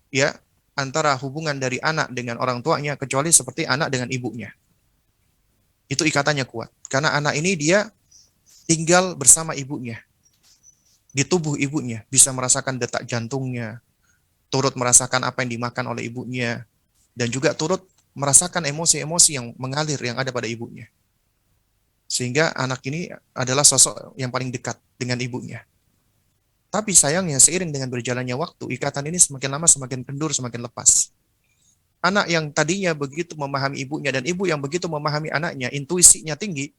ya, antara hubungan dari anak dengan orang tuanya kecuali seperti anak dengan ibunya. Itu ikatannya kuat. Karena anak ini dia tinggal bersama ibunya. Di tubuh ibunya, bisa merasakan detak jantungnya, turut merasakan apa yang dimakan oleh ibunya, dan juga turut merasakan emosi-emosi yang mengalir yang ada pada ibunya. Sehingga anak ini adalah sosok yang paling dekat dengan ibunya. Tapi sayangnya seiring dengan berjalannya waktu, ikatan ini semakin lama semakin kendur, semakin lepas. Anak yang tadinya begitu memahami ibunya dan ibu yang begitu memahami anaknya, intuisinya tinggi.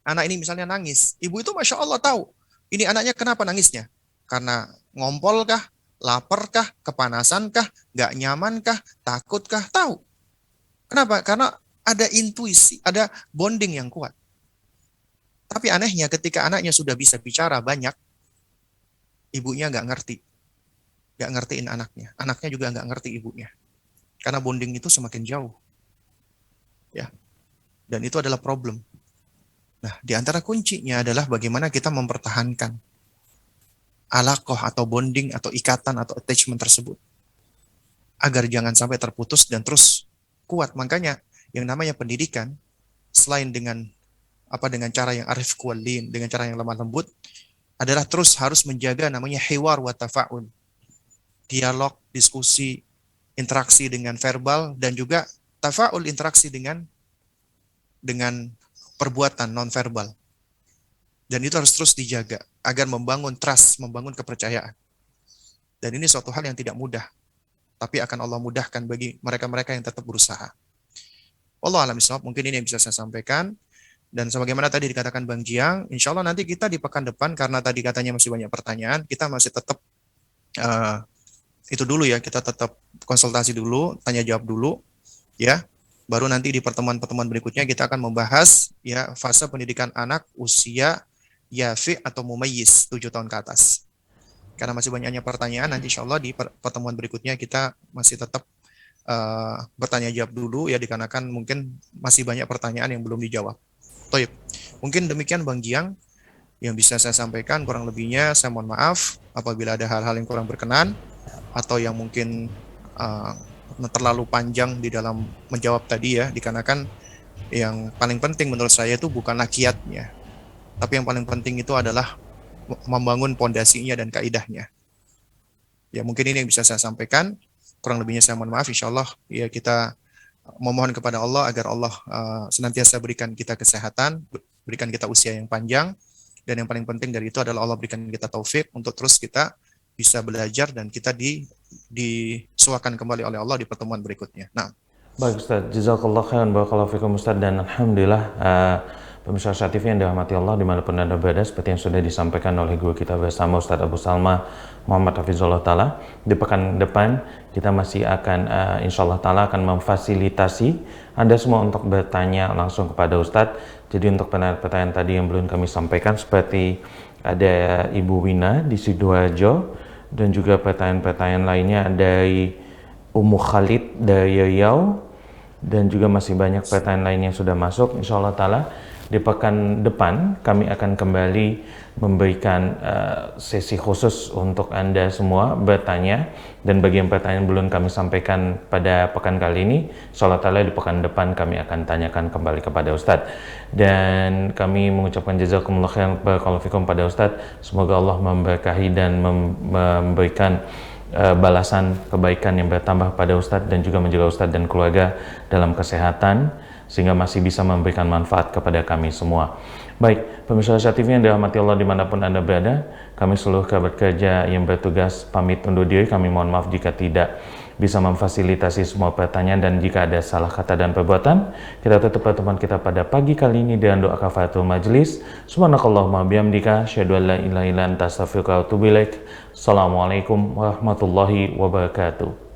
Anak ini misalnya nangis, ibu itu Masya Allah tahu, ini anaknya kenapa nangisnya? Karena ngompol kah, lapar kah, kepanasan kah, gak nyaman kah, takut kah, tahu. Kenapa? Karena ada intuisi, ada bonding yang kuat. Tapi anehnya ketika anaknya sudah bisa bicara banyak, ibunya gak ngerti. Gak ngertiin anaknya. Anaknya juga gak ngerti ibunya. Karena bonding itu semakin jauh. Ya. Dan itu adalah problem. Nah, di antara kuncinya adalah bagaimana kita mempertahankan alaqah atau bonding atau ikatan atau attachment tersebut. Agar jangan sampai terputus dan terus kuat. Makanya yang namanya pendidikan, selain dengan cara yang arif kualin, dengan cara yang lemah lembut, adalah terus harus menjaga namanya hiwar wa tafa'ul. Dialog, diskusi, interaksi dengan verbal, dan juga tafa'ul, interaksi dengan perbuatan non-verbal. Dan itu harus terus dijaga agar membangun trust, membangun kepercayaan. Dan ini suatu hal yang tidak mudah, tapi akan Allah mudahkan bagi mereka-mereka yang tetap berusaha. Wallahu a'lam bishawab, mungkin ini yang bisa saya sampaikan. Dan sebagaimana tadi dikatakan Bang Jiang, insya Allah nanti kita di pekan depan, karena tadi katanya masih banyak pertanyaan, kita masih tetap itu dulu ya, kita tetap konsultasi dulu, tanya jawab dulu, ya. Baru nanti di pertemuan-pertemuan berikutnya kita akan membahas ya fase pendidikan anak usia yafi atau mumayyiz 7 tahun ke atas. Karena masih banyaknya pertanyaan, nanti insya Allah di pertemuan berikutnya kita masih tetap bertanya jawab dulu ya, dikarenakan mungkin masih banyak pertanyaan yang belum dijawab. Toib. Mungkin demikian Bang Jiang yang bisa saya sampaikan, kurang lebihnya saya mohon maaf apabila ada hal-hal yang kurang berkenan atau yang mungkin terlalu panjang di dalam menjawab tadi ya, dikarenakan yang paling penting menurut saya itu bukanlah kiatnya, tapi yang paling penting itu adalah membangun pondasinya dan kaidahnya. Ya mungkin ini yang bisa saya sampaikan, kurang lebihnya saya mohon maaf. Insyaallah ya kita memohon kepada Allah agar Allah senantiasa berikan kita kesehatan, berikan kita usia yang panjang, dan yang paling penting dari itu adalah Allah berikan kita taufik untuk terus kita bisa belajar dan kita disuakan kembali oleh Allah di pertemuan berikutnya. Nah, baik Ustaz, jazakallah khairan, barakallahu fikum Ustaz, dan alhamdulillah Pemirsa Syah TV yang dirahmati Allah dimanapun Anda berada, seperti yang sudah disampaikan oleh guru kita bersama Ustadz Abu Salma Muhammad Hafizullah Ta'ala, di pekan depan kita masih akan insya Allah Ta'ala akan memfasilitasi Anda semua untuk bertanya langsung kepada Ustadz. Jadi untuk pertanyaan tadi yang belum kami sampaikan, seperti ada Ibu Wina di Sidoarjo, dan juga pertanyaan-pertanyaan lainnya dari Ummu Khalid dari Riau, dan juga masih banyak pertanyaan lain yang sudah masuk. Insya Allah Ta'ala di pekan depan kami akan kembali memberikan sesi khusus untuk Anda semua bertanya, dan bagi yang pertanyaan belum kami sampaikan pada pekan kali ini, insya Allah Ta'ala di pekan depan kami akan tanyakan kembali kepada Ustadz. Dan kami mengucapkan jazakumullah khairan barakallahu fikum pada Ustadz. Semoga Allah memberkahi dan memberikan balasan kebaikan yang bertambah pada Ustadz, dan juga menjaga Ustadz dan keluarga dalam kesehatan, sehingga masih bisa memberikan manfaat kepada kami semua. Baik, pemirsa Syah TV yang dirahmati Allah dimanapun Anda berada, kami seluruh kerabat kerja yang bertugas pamit undur diri. Kami mohon maaf jika tidak bisa memfasilitasi semua pertanyaan, dan jika ada salah kata dan perbuatan. Kita tutup pertemuan kita pada pagi kali ini dengan doa kafaratul majlis. Subhanakallahumma bihamdika, asyhadu an la ilaha illa anta, astaghfiruka wa atubu ilaik. Assalamualaikum warahmatullahi wabarakatuh.